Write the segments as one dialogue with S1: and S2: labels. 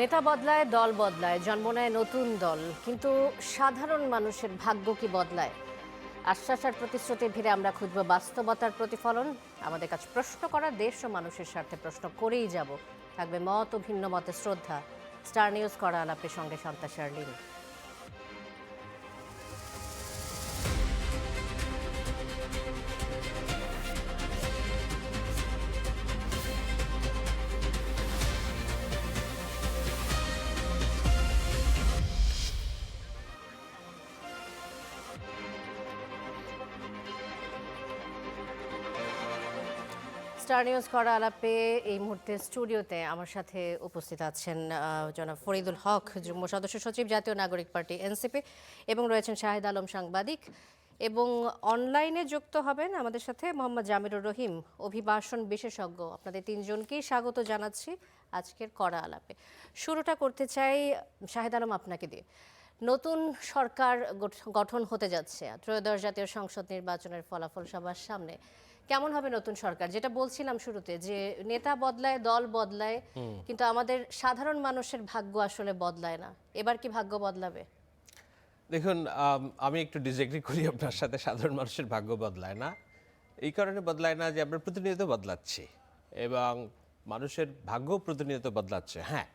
S1: নেতা বদলায়, দল বদলায়, জন্ম নেয় নতুন দল, কিন্তু সাধারণ মানুষের ভাগ্য কি বদলায়? আশ্বাস আর প্রতিশ্রুতি ভিড়ে আমরা খুঁজব বাস্তবতার প্রতিফলন। আমাদের কাছে প্রশ্ন করা, দেশ ও মানুষের স্বার্থে প্রশ্ন করেই যাব। থাকবে মত ও ভিন্ন মতে শ্রদ্ধা। স্টার নিউজ করা আলাপের সঙ্গে শান্তা শারলিন। স্টার নিউজ করা আলাপে এই মুহূর্তে স্টুডিওতে আমার সাথে উপস্থিত আছেন জনাব ফরিদুল হক, যুগ্ম সদস্য সচিব, জাতীয় নাগরিক পার্টি এনসিপি, এবং রয়েছেন শাহিদ আলম, সাংবাদিক, এবং অনলাইনে যুক্ত হবেন আমাদের সাথে মোহাম্মদ জামিরুর রহিম, অভিবাসন বিশেষজ্ঞ। আপনাদের তিনজনকেই স্বাগত জানাচ্ছি আজকের করা আলাপে। শুরুটা করতে চাই শাহিদ আলম আপনাকে দিয়ে। নতুন সরকার গঠন হতে যাচ্ছে, ত্রয়োদশ জাতীয় সংসদ নির্বাচনের ফলাফল সবার সামনে। কেমন হবে নতুন সরকার? যেটা বলছিলাম শুরুতে, যে নেতা বদলায়, দল বদলায়, কিন্তু আমাদের সাধারণ মানুষের ভাগ্য আসলে বদলায় না। এবার কি ভাগ্য বদলাবে?
S2: দেখুন, আমি একটু ডিসএগ্রি করি আপনার সাথে। সাধারণ মানুষের ভাগ্য বদলায় না, এই কারণে বদলায় না যে আমরা প্রতিনিয়ত বদলাচ্ছি এবং মানুষের ভাগ্য প্রতিনিয়ত বদলাচ্ছে। হ্যাঁ,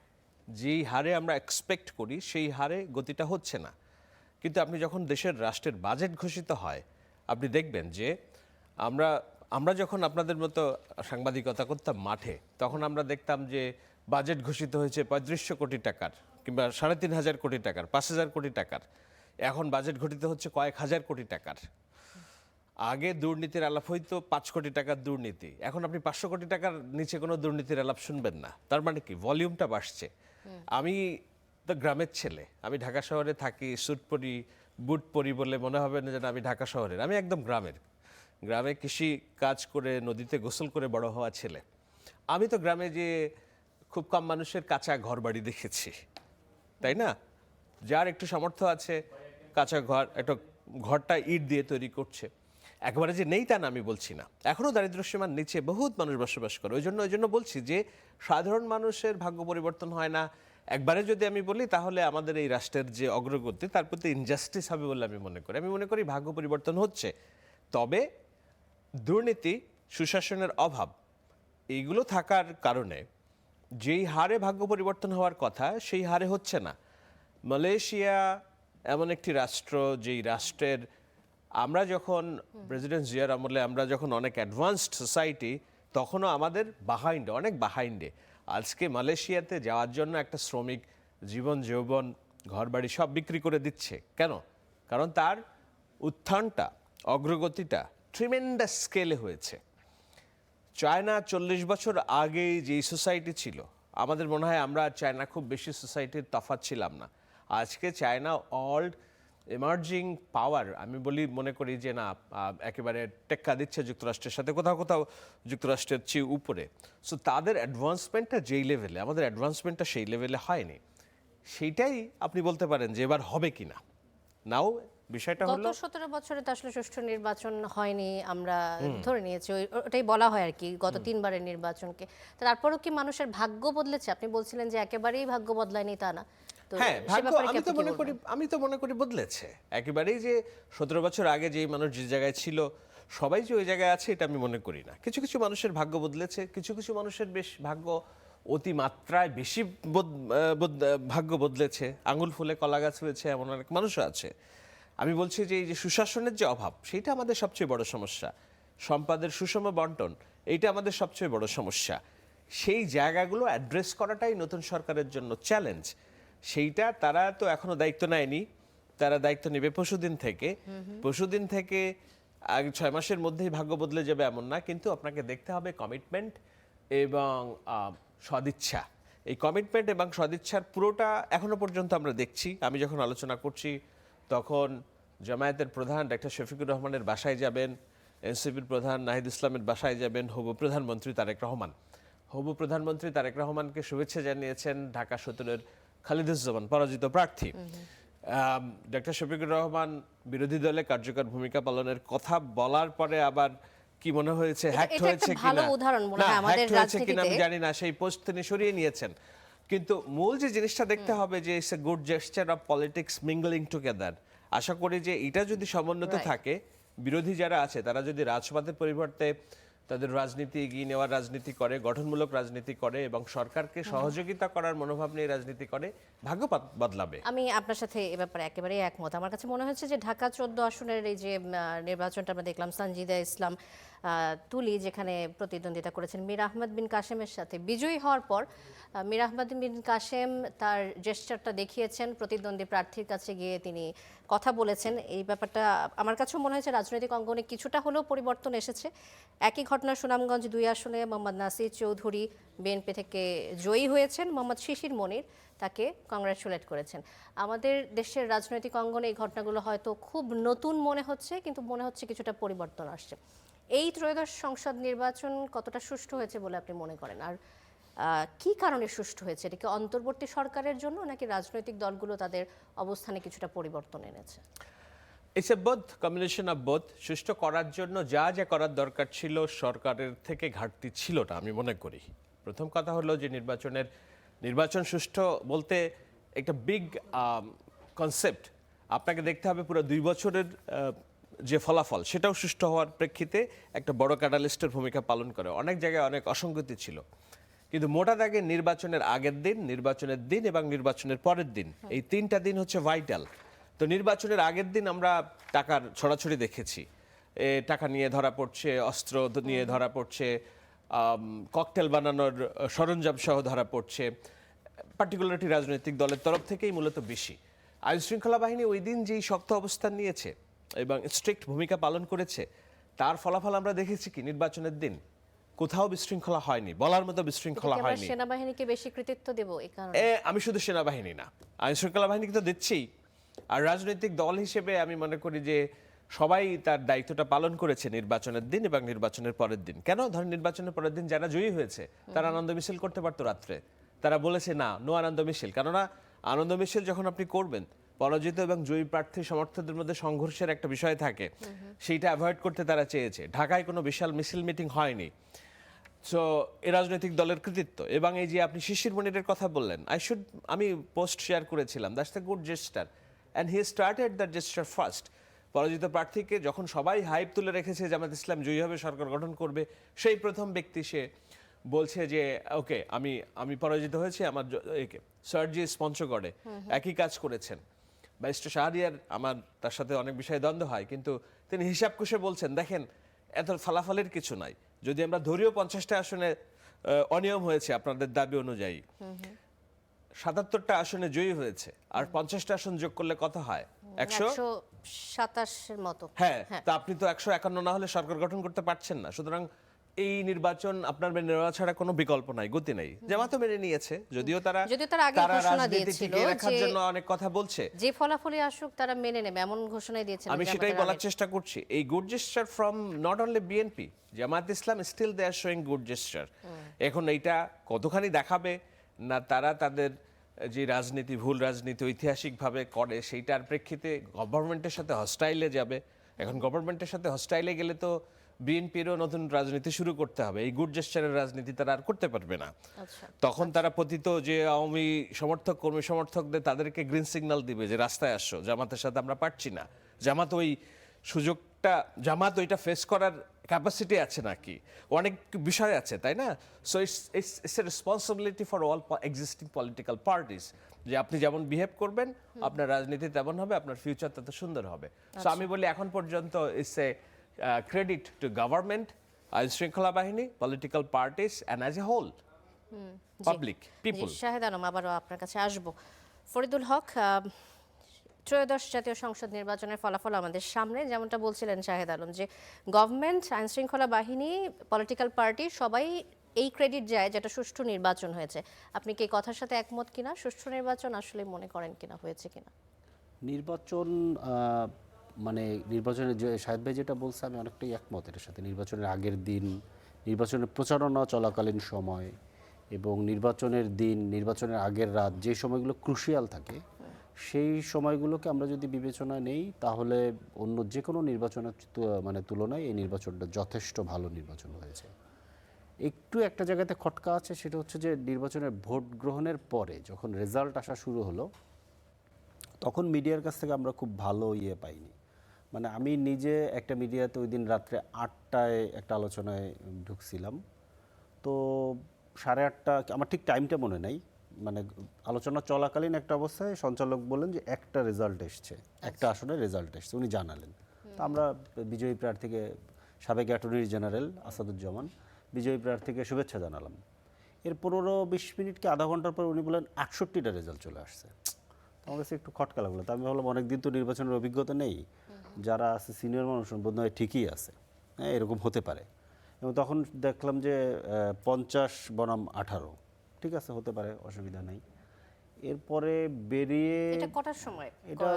S2: যেই হারে আমরা এক্সপেক্ট করি সেই হারে গতিটা হচ্ছে না। কিন্তু আপনি যখন দেশের রাষ্ট্রের বাজেট ঘোষিত হয়, আপনি দেখবেন যে আমরা আমরা যখন আপনাদের মতো সাংবাদিকতা করতাম মাঠে, তখন আমরা দেখতাম যে বাজেট ঘোষিত হয়েছে ৩৫০০ কোটি টাকার, কিংবা ৩৫০০ কোটি টাকার, ৫০০০ কোটি টাকার। এখন বাজেট ঘটিত হচ্ছে কয়েক হাজার কোটি টাকার। আগে দুর্নীতির আলাপ হইতো ৫ কোটি টাকার দুর্নীতি, এখন আপনি ৫০০ কোটি টাকার নিচে কোনো দুর্নীতির আলাপ শুনবেন না। তার মানে কি, ভলিউমটা বাড়ছে। আমি তো গ্রামের ছেলে, আমি ঢাকা শহরে থাকি, স্যুট পরি, বুট পরি বলে মনে হবে না যেন আমি ঢাকা শহরের। আমি একদম গ্রামে কৃষি কাজ করে, নদীতে গোসল করে বড় হওয়া ছেলে। আমি তো গ্রামে যে খুব কম মানুষের কাঁচা ঘর বাড়ি দেখেছি, তাই না? যার একটু সামর্থ্য আছে, কাঁচা ঘর, একটা ঘরটা ইট দিয়ে তৈরি করছে। একেবারে যে নেই তা না আমি বলছি না, এখনও দারিদ্র্যসীমার নিচে বহুত মানুষ বসবাস করে। ওই জন্য বলছি যে সাধারণ মানুষের ভাগ্য পরিবর্তন হয় না। একবারে যদি আমি বলি, তাহলে আমাদের এই রাষ্ট্রের যে অগ্রগতি, তার প্রতি ইনজাস্টিস হবে বলে আমি মনে করি ভাগ্য পরিবর্তন হচ্ছে। তবে দুর্নীতি, সুশাসনের অভাব, এইগুলো থাকার কারণে যেই হারে ভাগ্য পরিবর্তন হওয়ার কথা সেই হারে হচ্ছে না। মালয়েশিয়া এমন একটি রাষ্ট্র, যেই রাষ্ট্রের আমরা যখন প্রেসিডেন্ট জিয়ার আমলে আমরা যখন অনেক অ্যাডভান্সড সোসাইটি, তখনও আমাদের অনেক বাহাইন্ডে। আজকে মালয়েশিয়াতে যাওয়ার জন্য একটা শ্রমিক জীবন যৌবন ঘরবাড়ি সব বিক্রি করে দিচ্ছে। কেন? কারণ তার উত্থানটা, অগ্রগতিটা ট্রিমেন্ডাস স্কেলে হয়েছে। চায়না ৪০ বছর আগে যেই সোসাইটি ছিল, আমাদের মনে হয় আমরা চায়না খুব বেশি সোসাইটির তফাৎ ছিলাম না। আজকে চায়না ওয়ার্ল্ড এমার্জিং পাওয়ার, আমি মনে করি যে না, একেবারে টেক্কা দিচ্ছে যুক্তরাষ্ট্রের সাথে, কোথাও যুক্তরাষ্ট্রের চেয়ে উপরে। সো তাদের অ্যাডভান্সমেন্টটা যেই লেভেলে, আমাদের অ্যাডভান্সমেন্টটা সেই লেভেলে হয়নি। সেইটাই আপনি বলতে পারেন যে এবার হবে কিনা। নাও বিষয়টা
S1: গত
S2: হলো,
S1: ১৭ বছরে তো আসলে সুষ্ঠু নির্বাচন হয়নি, আমরা ধরে নিয়েছি। ওটাই বলা হয় আর কি, গত ৩ বারের নির্বাচনকে। তারপরও কি মানুষের ভাগ্য বদলেছে? আপনি বলছিলেন যে একেবারেই ভাগ্য বদলায়নি, তা না। তো
S2: হ্যাঁ,
S1: সে
S2: ভাগ্য
S1: ব্যাপারে কি
S2: আমি তো
S1: আপনি কি
S2: মনে করি
S1: বলবেন?
S2: আমি তো মনে করি বদলেছে একেবারেই। যে ১৭ বছর আগে যেই মানুষ যে জায়গায় ছিল, সবাই যে ওই জায়গায় আছে এটা আমি মনে করি না। কিছু কিছু মানুষের ভাগ্য বদলেছে, কিছু কিছু মানুষের বেশ ভাগ্য অতিমাত্রায় বেশি ভাগ্য বদলেছে। আঙুল ফুলে কলা গাছ হয়েছে এমন অনেক মানুষও আছে। আমি বলছি যে এই যে সুশাসনের যে অভাব, সেইটা আমাদের সবচেয়ে বড় সমস্যা। সম্পদের সুষম বন্টন, এইটা আমাদের সবচেয়ে বড় সমস্যা। সেই জায়গাগুলো অ্যাড্রেস করাটাই নতুন সরকারের জন্য চ্যালেঞ্জ। সেইটা তারা তো এখনো দায়িত্ব নেয়নি, তারা দায়িত্ব নেবে পরশুদিন থেকে ৬ মাসের মধ্যেই ভাগ্য বদলে যাবে এমন না, কিন্তু আপনাকে দেখতে হবে কমিটমেন্ট এবং সদিচ্ছা। এই কমিটমেন্ট এবং সদিচ্ছার পুরোটা এখনো পর্যন্ত আমরা দেখছি। আমি যখন আলোচনা করছি তখন জামায়াতের প্রধান ডক্টর শফিকুর রহমানের বাসায় যাবেন, এনসিপির প্রধান নাহিদ ইসলামের বাসায় যাবেন হবু প্রধানমন্ত্রী তারেক রহমানকে শুভেচ্ছা জানিয়েছেন ঢাকা ১৭-এর খালিদুজ্জামান, পরাজিত প্রার্থী। ডক্টর শফিকুর রহমান বিরোধী দলে কার্যকর ভূমিকা পালনের কথা বলার পরে আবার কি মনে হয়েছে, হ্যাক্ট হয়েছে কিনা আমি জানি না, সেই পোস্ট তিনি সরিয়ে নিয়েছেন। কিন্তু মূল যে জিনিসটা দেখতে হবে যে it's a good gesture of politics mingling together. আশা করি যে এটা যদি সমন্বিত
S1: Right.
S2: থাকে, বিরোধী যারা আছে তারা যদি রাজপথের পরিবর্তে তাদের রাজনীতি এগিয়ে নেওয়ার রাজনীতি করে, গঠনমূলক রাজনীতি করে এবং সরকারকে সহযোগিতা করার মনোভাব নিয়ে রাজনীতি করে, ভাগ্য বদলাবে।
S1: আমি আপনার সাথে এ ব্যাপারে একেবারেই একমত। আমার কাছে মনে হচ্ছে যে ঢাকা 14 আসনের এই যে নির্বাচনটা আমরা দেখলাম, সানজিদা ইসলাম তুলি যেখানে প্রতিদ্বন্দ্বিতা করেছেন মীর আহমদ বিন কাসেমের সাথে, বিজয়ী হওয়ার পর মীর আহমদ বিন কাসেম তার জেস্টারটা দেখিয়েছেন, প্রতিদ্বন্দ্বী প্রার্থীর কাছে গিয়ে তিনি কথা বলেছেন। এই ব্যাপারটা আমার কাছেও মনে হয়েছে রাজনৈতিক অঙ্গনে কিছুটা হলেও পরিবর্তন এসেছে। একই ঘটনা সুনামগঞ্জ 2 আসনে মোহাম্মদ নাসির চৌধুরী বিএনপি থেকে জয়ী হয়েছেন, মোহাম্মদ শিশির মনির তাকে কংগ্রাচুলেট করেছেন। আমাদের দেশের রাজনৈতিক অঙ্গনে এই ঘটনাগুলো হয়তো খুব নতুন মনে হচ্ছে, কিন্তু মনে হচ্ছে কিছুটা পরিবর্তন আসছে। এই ত্রয়োদশ সংসদ নির্বাচন কতটা সুষ্ঠু হয়েছে বলে আপনি মনে করেন? আর কি কারণে সুষ্ঠু হয়েছে? এটা কি অন্তর্বর্তী সরকারের জন্য, নাকি রাজনৈতিক দলগুলো তাদের অবস্থানে কিছুটা পরিবর্তন এনেছে?
S2: It's a both, combination of both. সুষ্ঠু করার জন্য যা যা করার দরকার ছিল সরকারের থেকে ঘাটতি ছিল না আমি মনে করি। প্রথম কথা হলো যে নির্বাচন সুষ্ঠু বলতে একটা বিগ কনসেপ্ট। আপনাকে দেখতে হবে পুরো 2 বছরের যে ফলাফল সেটাও সুষ্ঠু হওয়ার প্রেক্ষিতে একটা বড় ক্যাটালিস্টের ভূমিকা পালন করে। অনেক জায়গায় অনেক অসঙ্গতি ছিল, কিন্তু মোটা দাগে নির্বাচনের আগের দিন, নির্বাচনের দিন এবং নির্বাচনের পরের দিন, এই 3টা দিন হচ্ছে ভাইটাল। তো নির্বাচনের আগের দিন আমরা টাকার ছড়াছড়ি দেখেছি, টাকা নিয়ে ধরা পড়ছে, অস্ত্র নিয়ে ধরা পড়ছে, ককটেল বানানোর সরঞ্জাম সহ ধরা পড়ছে, পার্টিকুলারটি রাজনৈতিক দলের তরফ থেকেই মূলত বেশি। আইন শৃঙ্খলা বাহিনী ওই দিন যেই শক্ত অবস্থান নিয়েছে এবং স্ট্রিক্ট ভূমিকা পালন করেছে, তার ফলাফল আমরা দেখেছি কি নির্বাচনের দিন কোথাও বিশৃঙ্খলা হয়নি, বলার মতো বিশৃঙ্খলা
S1: আমরা
S2: হয়নি।
S1: সেনাবাহিনীকে বেশি কৃতিত্ব দেব এই কারণে?
S2: আমি শুধু সেনাবাহিনী না, আইন শৃঙ্খলা বাহিনীকে তো দিচ্ছি। আর রাজনৈতিক দল হিসেবে আমি মনে করি যে সবাই তার দায়িত্বটা পালন করেছে নির্বাচনের দিন এবং নির্বাচনের পরের দিন। কেন ধরেন নির্বাচনের পরের দিন যারা জয়ী হয়েছে তারা আনন্দ মিছিল করতে পারতো রাত্রে, তারা বলেছে না, নো আনন্দ মিছিল। কেননা আনন্দ মিছিল যখন আপনি করবেন, পরাজিত এবং জয়ী প্রার্থী সমর্থকদের মধ্যে সংঘর্ষের একটা বিষয় থাকে, সেইটা অ্যাভয়েড করতে তারা চেয়েছে। ঢাকায় কোনো বিশাল মিছিল মিটিং হয়নি। সো এ রাজনৈতিক দলের কৃতিত্ব। এবং এই যে আপনি শিশির মনিরের কথা বললেন, আমি পোস্ট শেয়ার করেছিলাম, that's the good gesture and he started the gesture first. পরাজিত প্রার্থীকে যখন সবাই হাইপ তুলে রেখেছে জামাত ইসলাম জয়ী হবে, সরকার গঠন করবে, সেই প্রথম ব্যক্তি সে বলছে যে ওকে আমি পরাজিত হয়েছি, আমার সার্জি স্পন্সর করে একই কাজ করেছেন। ব্যারিস্টার শাহরিয়ার আমার তার সাথে অনেক বিষয়ে দ্বন্দ্ব হয়, কিন্তু তিনি হিসাব কষে বলছেন দেখেন এত ফলাফলের কিছু নাই, যদি আমরা ধরিও 50টা আসনে অনিয়ম হয়েছে আপনাদের দাবি অনুযায়ী, 77টা আসনে জয়ী হয়েছে, আর 50টা আসন যোগ করলে কত হয়?
S1: 127 এর মতো।
S2: হ্যাঁ, তা আপনি তো 151 না হলে সরকার গঠন করতে পারছেন না। সুতরাং এই নির্বাচন আপনার মেনে নেওয়া ছাড়া কোনো বিকল্প নাই, গতি নেই। জামাতও মেনে নিয়েছে, যদিও তারা
S1: আগে ঘোষণা
S2: রাজনীতি
S1: দিয়েছিল
S2: টিকিয়ে রাখার
S1: যে
S2: জন্য অনেক কথা বলছে,
S1: যে ফলাফলই আসুক তারা মেনে নেবে, এমন ঘোষণাই দিয়েছিল।
S2: আমি সেটাই বলার চেষ্টা করছি। এই good gesture from not only BNP, Jamaat Islam still they are showing good gesture. এখন এইটা কতখানি দেখাবে না তারা তাদের যে রাজনীতি, ভুল রাজনীতি ঐতিহাসিকভাবে করে, সেইটার প্রেক্ষিতে গভর্নমেন্টের সাথে হস্টাইলে যাবে। এখন গভর্নমেন্টের সাথে হস্টাইলে গেলে তো বিএনপিরও নতুন রাজনীতি শুরু করতে হবে, এই গুড জেস্টারের রাজনীতি তারা আর করতে পারবে না। তখন তারা পতিত যে আওয়ামী সমর্থক, কর্মী সমর্থকদের তাদেরকে গ্রিন সিগন্যাল দিবে যে রাস্তায় আসো, জামাতের সাথে আমরা পারছি না। জামাত ওই সুযোগটা, জামাত ওইটা ফেস করার ক্যাপাসিটি আছে নাকি, অনেক বিষয় আছে, তাই না? So it's a responsibility for all existing political parties, যে আপনি যেমন বিহেভ করবেন আপনার রাজনীতি তেমন হবে, আপনার ফিউচার তত সুন্দর হবে। সো আমি বলি এখন পর্যন্ত it's a credit to government, আইন শৃঙ্খলা বাহিনী, political parties and as a whole public people.
S1: Shahed Alam, আবারও আপনার কাছে আসব। ফরিদুল হক, ত্রয়োদশ জাতীয় সংসদ নির্বাচনের ফলাফল আমাদের সামনে, যেমনটা বলছিলেন শাহেদ আলম যে গভর্নমেন্ট, আইন শৃঙ্খলা বাহিনী, পলিটিক্যাল পার্টি সবাই এই ক্রেডিট যায় যেটা সুষ্ঠু নির্বাচন হয়েছে। আপনি কি এই কথার সাথে একমত কিনা? সুষ্ঠু নির্বাচন আসলে মনে করেন কিনা হয়েছে কিনা?
S3: নির্বাচন মানে নির্বাচনের যে শাহেদ ভাই যেটা বলছে আমি অনেকটাই একমত এর সাথে। নির্বাচনের আগের দিন, নির্বাচনের প্রচারণা চলাকালীন সময় এবং নির্বাচনের দিন, নির্বাচনের আগের রাত, যে সময়গুলো ক্রুশিয়াল থাকে সেই সময়গুলোকে আমরা যদি বিবেচনায় নেই তাহলে অন্য যে কোনো নির্বাচনের তুলনায় এই নির্বাচনটা যথেষ্ট ভালো নির্বাচন হয়েছে। একটু একটা জায়গাতে খটকা আছে, সেটা হচ্ছে যে নির্বাচনের ভোট গ্রহণের পরে যখন রেজাল্ট আসা শুরু হলো, তখন মিডিয়ার কাছ থেকে আমরা খুব ভালো পাইনি। মানে আমি নিজে একটা মিডিয়াতে ওই দিন রাত্রে 8টায় একটা আলোচনায় ঢুকছিলাম। তো 8:30, আমার ঠিক টাইমটা মনে নাই, মানে আলোচনা চলাকালীন একটা অবস্থায় সঞ্চালক বললেন যে একটা রেজাল্ট এসছে, একটা আসনে রেজাল্ট এসছে, উনি জানালেন। তো আমরা বিজয়ী প্রার্থীকে, সাবেক অ্যাটর্নি জেনারেল আসাদুজ্জামান, বিজয়ী প্রার্থীকে শুভেচ্ছা জানালাম। এর 15-20 মিনিট কি আধা ঘন্টার পর উনি বললেন 68টা রেজাল্ট চলে আসছে। তো আমার কাছে একটু খটকা লাগলো। তো আমি ভাবলাম অনেকদিন তো নির্বাচনের অভিজ্ঞতা নেই, যারা আছে সিনিয়র মানুষ বোধহয় ঠিকই আছে, হ্যাঁ এরকম হতে পারে। এবং তখন দেখলাম যে 50 বনাম 18, ঠিক আছে হতে পারে, অসুবিধা নেই। এরপরে বেরিয়ে
S1: এটা কটার সময়?
S3: এটা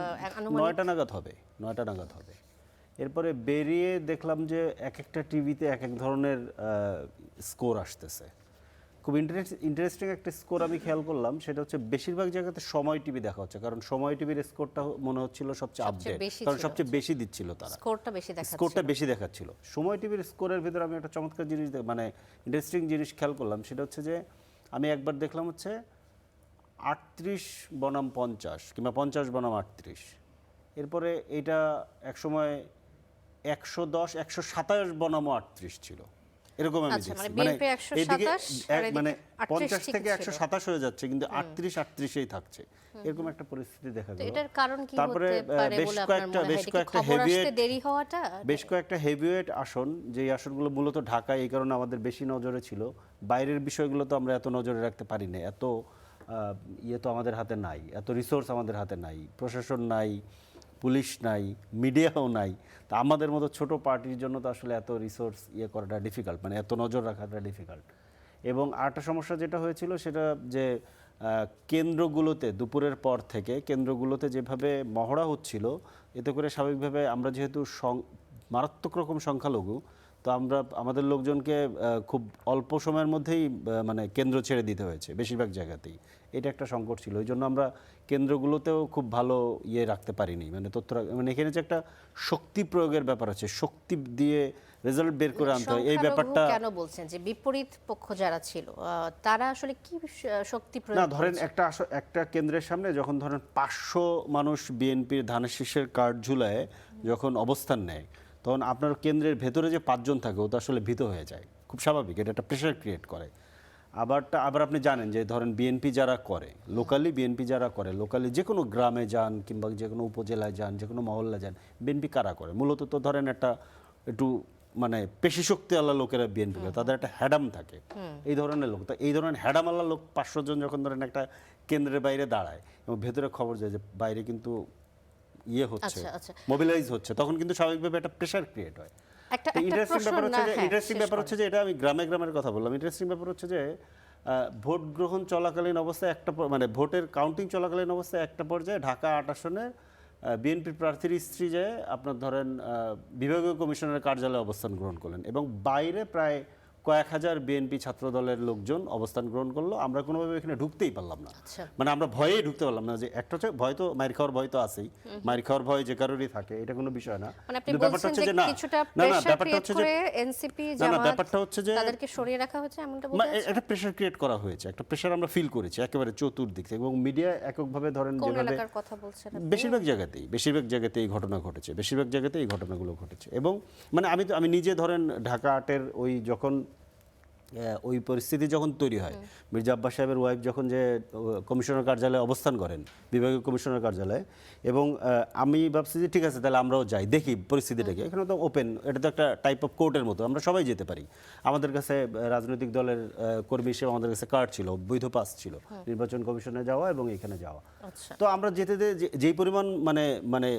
S3: 9টা নাগাদ হবে, 9টা নাগাদ হবে। এরপরে বেরিয়ে দেখলাম যে এক একটা টিভিতে এক এক ধরনের স্কোর আসতেছে। খুব ইন্টারেস্টিং একটা স্কোর আমি খেয়াল করলাম, সেটা হচ্ছে বেশিরভাগ জায়গাতে সময় টিভি দেখা হচ্ছে, কারণ সময় টিভির স্কোরটা মনে হচ্ছিল সবচেয়ে আপডেট, কারণ সবচেয়ে বেশি দিচ্ছিল তারা, স্কোরটা বেশি দেখাচ্ছিল। সময় টিভির স্কোরের ভিতরে আমি একটা চমৎকার জিনিস, মানে ইন্টারেস্টিং জিনিস খেয়াল করলাম, সেটা হচ্ছে যে আমি একবার দেখলাম হচ্ছে 38 বনাম 50 কিংবা 50 বনাম 38। এরপরে এটা একসময় 110, 127 বনাম 38 ছিল, এরকম আমি
S1: আচ্ছা,
S3: দেখছি।
S1: মানে
S3: মানে
S1: BNP 127 আর এদিকে
S3: মানে
S1: 38
S3: 50 থেকে
S1: ছিল।
S3: 127 হয়ে যাচ্ছে, কিন্তু 38-38এই থাকছে, এরকম একটা পরিস্থিতি দেখা
S1: তো
S3: গেল।
S1: এটার কারণ কি
S3: তারপরে
S1: হতে পারে বলে আপনার মনে হয়? এটা কি খবর আসতে দেরি হওয়াটা?
S3: বেশ কয়েকটা হেভিওয়েট আসন, যে আসনগুলো মূলত ঢাকায়, এই কারণে আমাদের বেশি নজরে ছিল। বাইরের বিষয়গুলো তো আমরা এত নজরে রাখতে পারি না, এত তো আমাদের হাতে নাই, এত রিসোর্স আমাদের হাতে নাই, প্রশাসন নাই, পুলিশ নাই, মিডিয়াও নাই। তা আমাদের মতো ছোট পার্টির জন্য তো আসলে এত রিসোর্স করাটা ডিফিকাল্ট, মানে এত নজর রাখাটা ডিফিকাল্ট। এবং আরেকটা সমস্যা যেটা হয়েছিল, সেটা যে কেন্দ্রগুলোতে দুপুরের পর থেকে কেন্দ্রগুলোতে যেভাবে মহড়া হচ্ছিল, এতে করে স্বাভাবিকভাবে আমরা যেহেতু মারাত্মক রকম সংখ্যালঘু, তো আমরা আমাদের লোকজনকে খুব অল্প সময়ের মধ্যেই মানে কেন্দ্র ছেড়ে দিতে হয়েছে বেশিরভাগ জায়গাতেই। এটা একটা সংকট ছিল, ওই জন্য আমরা কেন্দ্রগুলোতেও খুব ভালো রাখতে পারিনি, মানে তথ্য মানে এখানে যে একটা শক্তি প্রয়োগের ব্যাপার আছে, শক্তি দিয়ে রেজাল্ট বের করে আনতে হয়, এই ব্যাপারটা
S1: কেন বলছেন যে বিপরীত পক্ষ যারা ছিল তারা আসলে কি শক্তি প্রয়োগ
S3: না, ধরেন একটা কেন্দ্রের সামনে যখন ধরেন 500 মানুষ বিএনপির ধানের শীষের কার্ড ঝুলায় যখন অবস্থান নেয়, তখন আপনার কেন্দ্রের ভেতরে যে 5 জন থাকে, ও তো আসলে ভীত হয়ে যায়, খুব স্বাভাবিক, এটা একটা প্রেশার ক্রিয়েট করে। আবার আপনি জানেন যে ধরেন বিএনপি যারা করে লোকালি যে কোনো গ্রামে যান কিংবা যে কোনো উপজেলায় যান, যে কোনো মহল্লায় যান, বিএনপি কারা করে মূলত, তো ধরেন একটু মানে পেশি শক্তি আল্লাহ লোকেরা বিএনপি করে, তাদের একটা হ্যাডাম থাকে, এই ধরনের লোক। তো এই ধরনের হ্যাডাম আল্লাহ লোক 500 জন যখন ধরেন একটা কেন্দ্রের বাইরে দাঁড়ায় এবং ভেতরে খবর যায় যে বাইরে কিন্তু হচ্ছে, মোবিলাইজ হচ্ছে, তখন কিন্তু স্বাভাবিকভাবে একটা প্রেশার ক্রিয়েট হয়। ইন্টারেস্টিং ব্যাপার হচ্ছে যে এটা আমি গ্রামের কথা বললাম। ইন্টারেস্টিং ব্যাপার হচ্ছে যে ভোট গ্রহণ চলাকালীন অবস্থায় মানে ভোটের কাউন্টিং চলাকালীন অবস্থায় একটা পর্যায়ে ঢাকা 8 আসনে বিএনপি প্রার্থীর স্ত্রী যে আপনার ধরেন বিভাগীয় কমিশনারের কার্যালয়ে অবস্থান গ্রহণ করলেন, এবং বাইরে প্রায় কয়েক হাজার বিএনপি ছাত্র দলের লোকজন অবস্থান গ্রহণ করলো। আমরা কোনোভাবে এখানে ঢুকতেই পারলাম না, মানে আমরা ভয়েই ঢুকতে পারলাম না। যে একটা হচ্ছে ভয়, তো মাইর খাওয়ার ভয় তো আছেই, মাইর খাওয়ার ভয় যে কারোরই থাকে, এটা কোনো বিষয় না।
S1: ব্যাপারটা হচ্ছে যে ব্যাপারটা হচ্ছে যে এনসিপি জামাত
S3: ব্যাপারটা হচ্ছে যে
S1: তাদেরকে সরিয়ে রাখা হচ্ছে, এমনটা বলতে আছে।
S3: একটা প্রেসার ক্রিয়েট করা হয়েছে, একটা প্রেসার আমরা ফিল করেছি একেবারে চতুর্দিক থেকে, এবং মিডিয়া এককভাবে ধরেন
S1: কোন
S3: যেভাবে
S1: এলাকার কথা বলছেন আপনি?
S3: বেশিরভাগ জায়গাতেই এই ঘটনা ঘটেছে, বেশিরভাগ জায়গাতেই এই ঘটনাগুলো ঘটেছে। এবং মানে আমি নিজে ধরেন ঢাকা 8-এর যখন ওই পরিস্থিতি যখন তৈরি হয়, মির্জা আব্বাস সাহেবের ওয়াইফ যখন যে কমিশনার কার্যালয়ে অবস্থান করেন, বিভাগীয় কমিশনার কার্যালয়ে, এবং আমি ভাবছি যে ঠিক আছে তাহলে আমরাও যাই, দেখি পরিস্থিতিটাকে। এখানে তো ওপেন, এটা তো একটা টাইপ অফ কোর্টের মতো, আমরা সবাই যেতে পারি। আমাদের কাছে রাজনৈতিক দলের কর্মী হিসেবে আমাদের কাছে কার্ড ছিল, বৈধ পাস ছিল, নির্বাচন কমিশনে যাওয়া এবং এখানে যাওয়া। তো আমরা যেতে যেই পরিমাণ মানে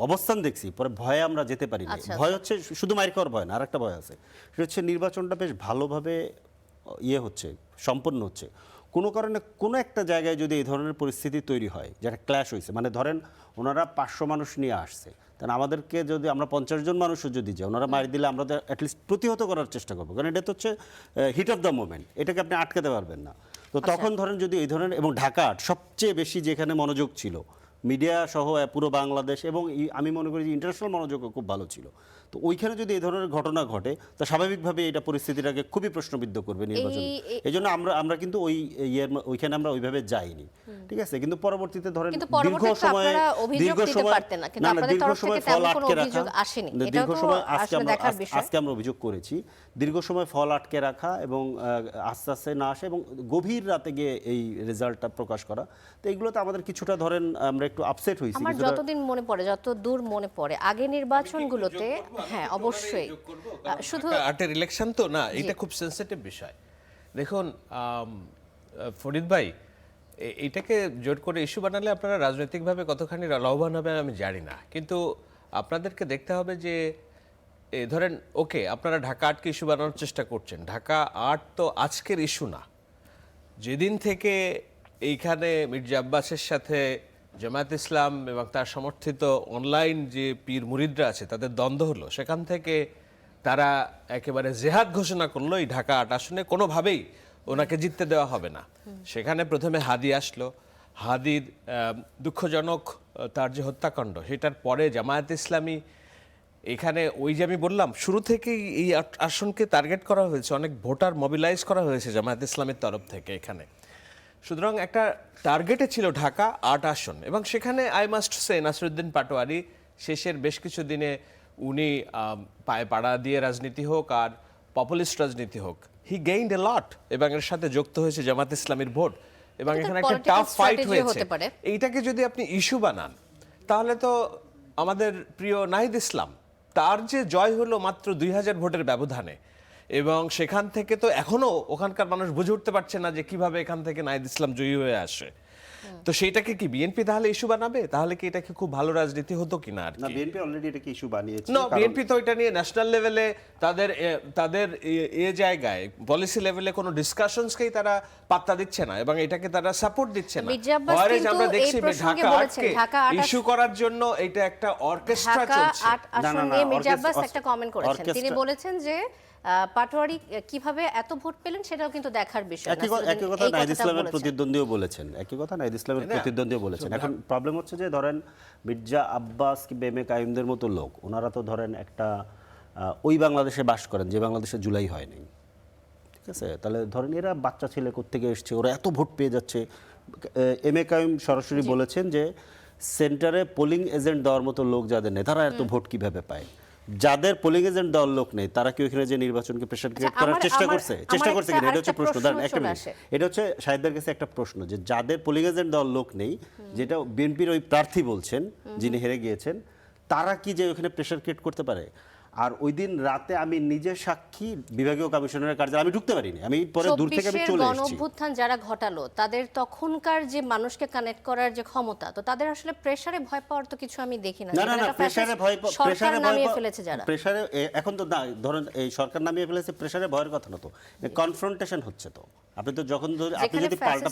S3: অবস্থান দেখছি, পরে ভয়ে আমরা যেতে পারি না। ভয় হচ্ছে শুধু মাইর খাওয়ার ভয় না, আর একটা ভয় আছে, সেটা হচ্ছে নির্বাচনটা বেশ ভালোভাবে হচ্ছে, সম্পন্ন হচ্ছে, কোনো কারণে কোনো একটা জায়গায় যদি এই ধরনের পরিস্থিতি তৈরি হয়, যেটা ক্ল্যাশ হয়েছে, মানে ধরেন ওনারা 500 মানুষ নিয়ে আসছে, তাহলে আমাদেরকে যদি আমরা 50 জন মানুষও যদি যাই, ওনারা মারি দিলে আমরা অ্যাটলিস্ট প্রতিহত করার চেষ্টা করবো, কারণ এটা তো হচ্ছে হিট অফ দ্য মোমেন্ট, এটাকে আপনি আটকাতে পারবেন না। তো তখন ধরেন যদি এই ধরনের, এবং ঢাকা সবচেয়ে বেশি যেখানে মনোযোগ ছিল মিডিয়া সহ পুরো বাংলাদেশ এবং আমি মনে করি যে ইন্টারন্যাশনাল মনোযোগও খুব ভালো ছিল। তো ওইখানে যদি এই ধরনের ঘটনা ঘটে তা স্বাভাবিকভাবে এটা পরিস্থিতিটাকে খুবই প্রশ্নবিদ্ধ করবে নির্বাচন। এই জন্য আমরা কিন্তু ওইখানে আমরা ওইভাবে যাইনি, ঠিক আছে। কিন্তু পরবর্তীতে ধরেন
S1: কিন্তু
S3: দীর্ঘ
S1: পরবর্তীতে
S3: সময়
S1: আপনারা অভিযোগ দিতে পারতেন না, কিন্তু আপনাদের তরফ থেকে তেমন কোনো অভিযোগ আসেনি। এটাও তো আসলে দেখার বিষয়।
S3: আজকে আমরা অভিযোগ করেছি দীর্ঘ সময় ফল আটকে রাখা এবং আস্তে আস্তে না আসে এবং গভীর রাতে গিয়ে এই রেজাল্টটা প্রকাশ করা। তো এইগুলোতে আমাদের কিছুটা ধরেন আমরা একটু আপসেট হয়েছি।
S1: আমার যতদিন মনে পড়ে, যত দূর মনে পড়ে, আগে নির্বাচনগুলোতে হ্যাঁ অবশ্যই শুধু
S2: আর্টের ইলেকশন তো না, এটা খুব সেনসিটিভ বিষয়। দেখুন ফরিদ ভাই, এটাকে জোর করে ইস্যু বানালে আপনারা রাজনৈতিকভাবে কতখানি লাভবান হবে আমি জানি না, কিন্তু আপনাদেরকে দেখতে হবে যে ধরেন ওকে আপনারা ঢাকা আটকে ইস্যু বানানোর চেষ্টা করছেন। ঢাকা আট তো আজকের ইস্যু না। যেদিন থেকে এইখানে মির্জা আব্বাসের সাথে জামায়াত ইসলাম এবং তার সমর্থিত অনলাইন যে পীর মুরিদরা আছে তাদের দ্বন্দ্ব হলো, সেখান থেকে তারা একেবারে জেহাদ ঘোষণা করলো এই ঢাকা আট আসনে কোনোভাবেই ওনাকে জিততে দেওয়া হবে না। সেখানে প্রথমে হাদি আসলো, হাদির দুঃখজনক তার যে হত্যাকাণ্ড, সেটার পরে জামায়াত ইসলামী এখানে ওই যে আমি বললাম শুরু থেকেই এই আসনকে টার্গেট করা হয়েছে, অনেক ভোটার মোবিলাইজ করা হয়েছে জামায়াত ইসলামের তরফ থেকে এখানে। সুতরাং একটা টার্গেটে ছিল ঢাকা ৮ আসন, এবং সেখানে I must say Nasiruddin Patwari শেষের বেশ কিছু দিনে উনি পায়ে পাড়া দিয়ে রাজনীতি হোক আর পপুলিস্ট রাজনীতি হোক, হি গেইনড এ লট, এবং এর সাথে যুক্ত হয়েছে জামাত ইসলামীর ভোট, এবং এখানে একটা টাফ ফাইট হয়েছে। এইটাকে যদি আপনি ইস্যু বানান তাহলে তো আমাদের প্রিয় নাহিদ ইসলাম, তার যে জয় হলো মাত্র ২০০০ ভোটের ব্যবধানে, এবং সেখান থেকে তো এখনো ওখানকার মানুষ বুঝে উঠতে পারছে না যে কিভাবে এখান থেকে নাহিদ ইসলাম জয়ী হয়ে আসে। তো সেইটাকে কি বিএনপি তাহলে ইস্যু বানাবে? তাহলে কি এটা কি খুব ভালো রাজনীতি হতো কিনা? আর
S3: না, বিএনপি অলরেডি এটাকে ইস্যু বানিয়েছে।
S2: না, বিএনপি তো এটা নিয়ে ন্যাশনাল লেভেলে তাদের জায়গায় পলিসি লেভেলে কোনো ডিসকাশনসকেই তারা পাত্তা দিচ্ছে না, এবং এটাকে তারা সাপোর্ট দিচ্ছে না। আমরা দেখছি ঢাকা ইস্যু করার জন্য এটা একটা অর্কেস্ট্রা চলছে।
S1: মির্জা আব্বাস একটা কমেন্ট করেছেন, তিনি বলেছেন যে পাটোয়ারি কিভাবে এত ভোট পেলেন সেটাও কিন্তু দেখার বিষয়।
S3: একই কথা নাহিদ ইসলামের প্রতিদ্বন্দ্বীও বলেছেন, এখন প্রবলেম হচ্ছে যে ধরেন মির্জা আব্বাস কি এম এ কাইমদের মতো লোক, ওনারা তো ধরেন একটা ওই বাংলাদেশে বাস করেন যে বাংলাদেশে জুলাই হয়নি, ঠিক আছে। তাহলে ধরেন এরা বাচ্চা ছেলে কোত্থেকে এসছে, ওরা এত ভোট পেয়ে যাচ্ছে। এম এ কাইম সরাসরি বলেছেন যে সেন্টারে পোলিং এজেন্ট দেওয়ার মতো লোক যাদের নেই, তারা এত ভোট কিভাবে পায়? যাদের পোলিং এজেন্ট দেওয়ার লোক নেই তারা কি ওখানে যে নির্বাচনকে প্রেসার ক্রিয়েট করার চেষ্টা করছে কিনা, এটা হচ্ছে প্রশ্ন। এটা হচ্ছে শাহিদের কাছে একটা প্রশ্ন, যে যাদের পোলিং এজেন্ট দেওয়ার লোক নেই, যেটা বিএনপির ওই প্রার্থী বলছেন যিনি হেরে গিয়েছেন, তারা কি যে ওখানে প্রেসার ক্রিয়েট করতে পারে? আর ওই দিন রাতে আমি নিজে সাক্ষী, বিভাগীয় কমিশনারের কার্যালয়ে আমি ঢুকতে পারিনি, আমি পরে দূর থেকে আমি চলে এসেছি।
S1: গণঅভ্যুত্থান যারা ঘটালো তাদের তখনকার যে মানুষকে কানেক্ট করার যে ক্ষমতা, তো তাদের আসলে প্রেসারে ভয় পাওয়ার তো কিছু আমি দেখি না।
S3: প্রেসারে এখন তো না, ধরেন এই সরকার নামিয়ে ফেলেছে, প্রেসারে ভয়ের কথা না তো, কনফ্রন্টেশন হচ্ছে। তো আপনি তো যখন আপনি যদি পাল্টা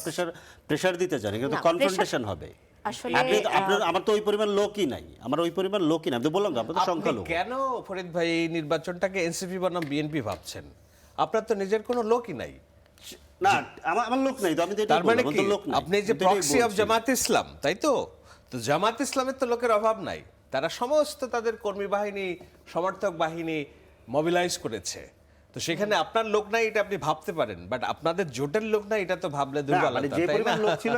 S3: প্রেসার দিতে চান কিন্তু কনফ্রন্টেশন হবে। আমার তো ওই পরিমাণ লোকই নাই, আমি তো বললাম আপনার তো সংখ্যা লোক।
S2: কেন ফরিদ ভাই এই নির্বাচনটাকে এনসিপি বনাম বিএনপি ভাবছেন? আপনার তো নিজের কোনো লোকই নাই।
S3: না, আমার লোক নাই তো, আমি তো এটা
S2: তার মানে কি আপনি যে প্রক্সি অফ জামাত ইসলাম, তাই তো? তো জামাত ইসলামের তো লোকের অভাব নাই, তারা সমস্ত তাদের কর্মী বাহিনী, সমর্থক বাহিনী মোবিলাইজ করেছে। তো সেখানে আপনার লোক নাই এটা আপনি ভাবতে পারেন, বাট আপনাদের জোটের লোক নাই এটা তো ভাবলে দুর্বলতা।
S3: যে পরিমাণ লোক ছিল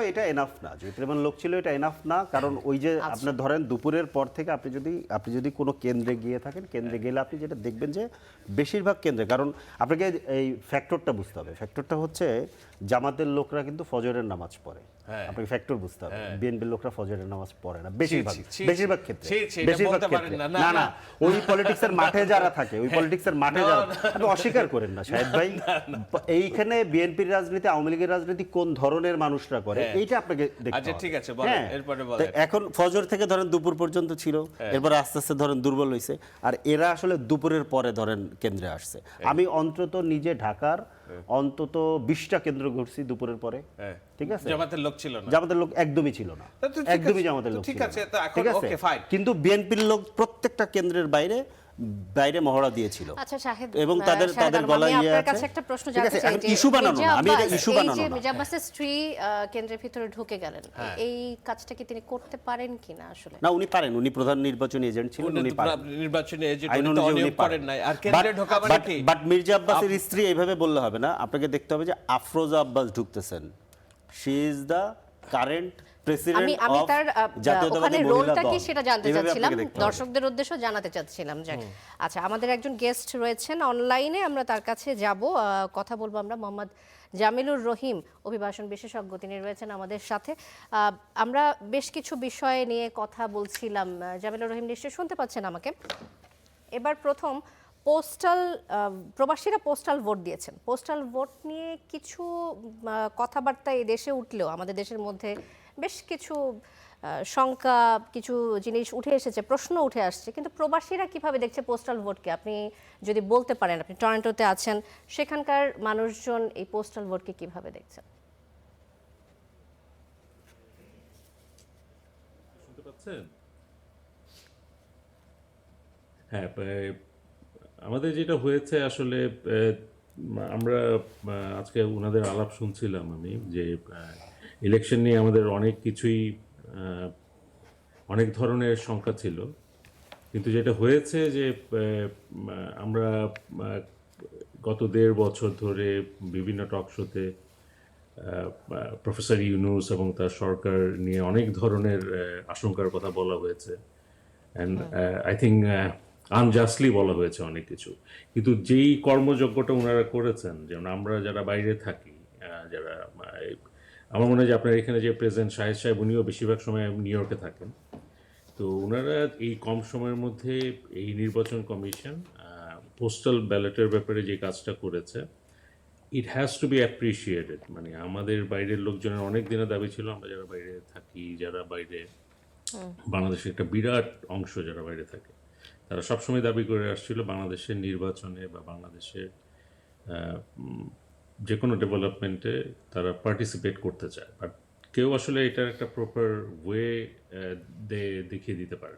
S3: এটা এনাফ না, কারণ ওই যে আপনার ধরেন দুপুরের পর থেকে আপনি যদি কোনো কেন্দ্রে গিয়ে থাকেন, কেন্দ্রে গেলে আপনি যেটা দেখবেন যে বেশিরভাগ কেন্দ্রে, কারণ আপনাকে এই ফ্যাক্টরটা বুঝতে হবে, ফ্যাক্টরটা হচ্ছে জামাতের লোকরা কিন্তু ফজরের নামাজ পড়ে, আপনাকে ফ্যাক্টর বুঝতে হবে। বিএনপির লোকরা ফজরের নামাজ পড়ে না বেশিরভাগ ক্ষেত্রে। না, ওই পলিটিক্সের মাঠে যারা থাকে, আপনি অস্বীকার করেন না শাহেদ ভাই, এইখানে বিএনপির রাজনীতি, আওয়ামী লীগের রাজনীতি কোন ধরনের মানুষরা করে এইটা আপনাকে দেখতে হবে।
S2: ঠিক আছে, বলেন এরপরে বলেন।
S3: এখন ফজর থেকে ধরেন দুপুর পর্যন্ত ছিল, এরপর আস্তে আস্তে ধরেন দুর্বল হইছে, আর এরা আসলে দুপুরের পরে ধরেন কেন্দ্রে আসছে। আমি অন্তত নিজে ঢাকার অন্তত 20টা কেন্দ্র ঘুরছি দুপুরের পরে, ঠিক আছে।
S2: জামাতের লোক ছিল না,
S3: জামাতের লোক একদমই ছিল না, একদমই জামাতের লোক,
S2: ঠিক আছে। তো এখন ওকে ফাইন,
S3: কিন্তু বিএনপির লোক প্রত্যেকটা কেন্দ্রের বাইরে বাইরে মহড়া দিয়েছিল।
S1: আচ্ছা শাহেদ,
S3: এবং তাদের
S1: শাহেদ আলম,
S3: গলায়
S1: আমি আপনার
S3: আছে।
S1: কাছে একটা প্রশ্ন
S3: ঠিক
S1: জানতে
S3: আছে,
S1: চাই
S3: এখন
S1: যে
S3: ইস্যু বানানো না, আমি এটা
S1: মির্জা
S3: ইস্যু
S1: আব্বাস,
S3: বানানো
S1: এই যে
S3: না।
S1: মির্জা আব্বাসের স্ত্রী কেন্দ্রের ভিতরে ঢুকে গেলেন, এই কাজটা কি তিনি করতে পারেন কিনা আসলে?
S3: না, উনি পারেন, উনি প্রধান নির্বাচনী এজেন্ট ছিলেন, উনি পারেন।
S2: নির্বাচনী এজেন্ট
S3: আইন
S2: উনি তো
S3: অনুযায়ী
S2: অনিয়ম
S3: উনি পারেন।
S2: করেন নাই, আর কেন্দ্রে ঢোকা মানে কি?
S3: বাট মির্জা আব্বাসের স্ত্রী এইভাবে বললে হবে না, আপনাকে দেখতে হবে যে আফরোজা আব্বাস ঢুকতেছেন। She is the current president
S1: আমি
S3: অফ
S1: তার
S3: জাতীয়তাবাদী
S1: ওখানে
S3: মহিলা
S1: রোলটা
S3: দল।
S1: কি সেটা জানতে
S3: এইভাবে
S1: চাচ্ছিলাম,
S3: আপনাকে দেখতে হবে।
S1: দর্শকদের উদ্দেশ্যে জানাতে চাচ্ছিলাম যে আচ্ছা, আমাদের একজন গেস্ট রয়েছেন অনলাইনে, আমরা তার কাছে যাব, কথা বলবো আমরা। মোহাম্মদ জামিলুর রহিম, অভিবাসন বিশেষজ্ঞ, তিনি রয়েছেন আমাদের সাথে। আমরা বেশ কিছু বিষয় নিয়ে কথা বলছিলাম। জামিলুর রহিম নিশ্চয়ই শুনতে পাচ্ছেন আমাকে? এবার প্রথম পোস্টাল, প্রবাসীরা পোস্টাল ভোট দিয়েছেন। পোস্টাল ভোট নিয়ে কিছু কথাবার্তা এই দেশে উঠলেও আমাদের দেশের মধ্যে বেশ কিছু শঙ্কা, কিছু জিনিস উঠে এসেছে, প্রশ্ন উঠে আসছে। কিন্তু প্রবাসীরা কিভাবে দেখছে পোস্টাল ভোটকে, আপনি যদি বলতে পারেন? আপনি টরন্টোতে আছেন, সেখানকার মানুষজন এই পোস্টাল ভোটকে কিভাবে দেখছেন?
S4: শুনতে পাচ্ছেন? হ্যাঁ, আমাদের যেটা হয়েছে আসলে, আমরা আজকে ওনাদের আলাপ শুনছিলাম আমি, যে ইলেকশন নিয়ে আমাদের অনেক কিছুই, অনেক ধরনের শঙ্কা ছিল। কিন্তু যেটা হয়েছে যে আমরা গত 1.5 বছর ধরে বিভিন্ন টক শোতে প্রফেসর ইউনূস এবং তার সরকার নিয়ে অনেক ধরনের আশঙ্কার কথা বলা হয়েছে। অ্যান্ড আই থিঙ্ক আনজাস্টলি বলা হয়েছে অনেক কিছু। কিন্তু যেই কর্মযজ্ঞটা ওনারা করেছেন, যেমন আমরা যারা বাইরে থাকি, যারা আমার মনে হয় যে আপনার এখানে যে প্রেসিডেন্ট শাহেদ সাহেব, উনিও বেশিরভাগ সময় নিউ ইয়র্কে থাকেন। তো ওনারা এই কম সময়ের মধ্যে এই নির্বাচন কমিশন পোস্টাল ব্যালটের ব্যাপারে যে কাজটা করেছে, it has to B appreciated. মানে আমাদের বাইরের লোকজনের অনেক দিনের দাবি ছিল, আমরা যারা বাইরে থাকি, যারা বাইরে, বাংলাদেশের একটা বিরাট অংশ যারা বাইরে থাকে, তারা সবসময় দাবি করে আসছিল বাংলাদেশের নির্বাচনে বা বাংলাদেশের যে কোনো ডেভেলপমেন্টে তারা পার্টিসিপেট করতে চায়। বাট কেউ আসলে এটার একটা প্রপার ওয়ে দেখিয়ে দিতে পারে।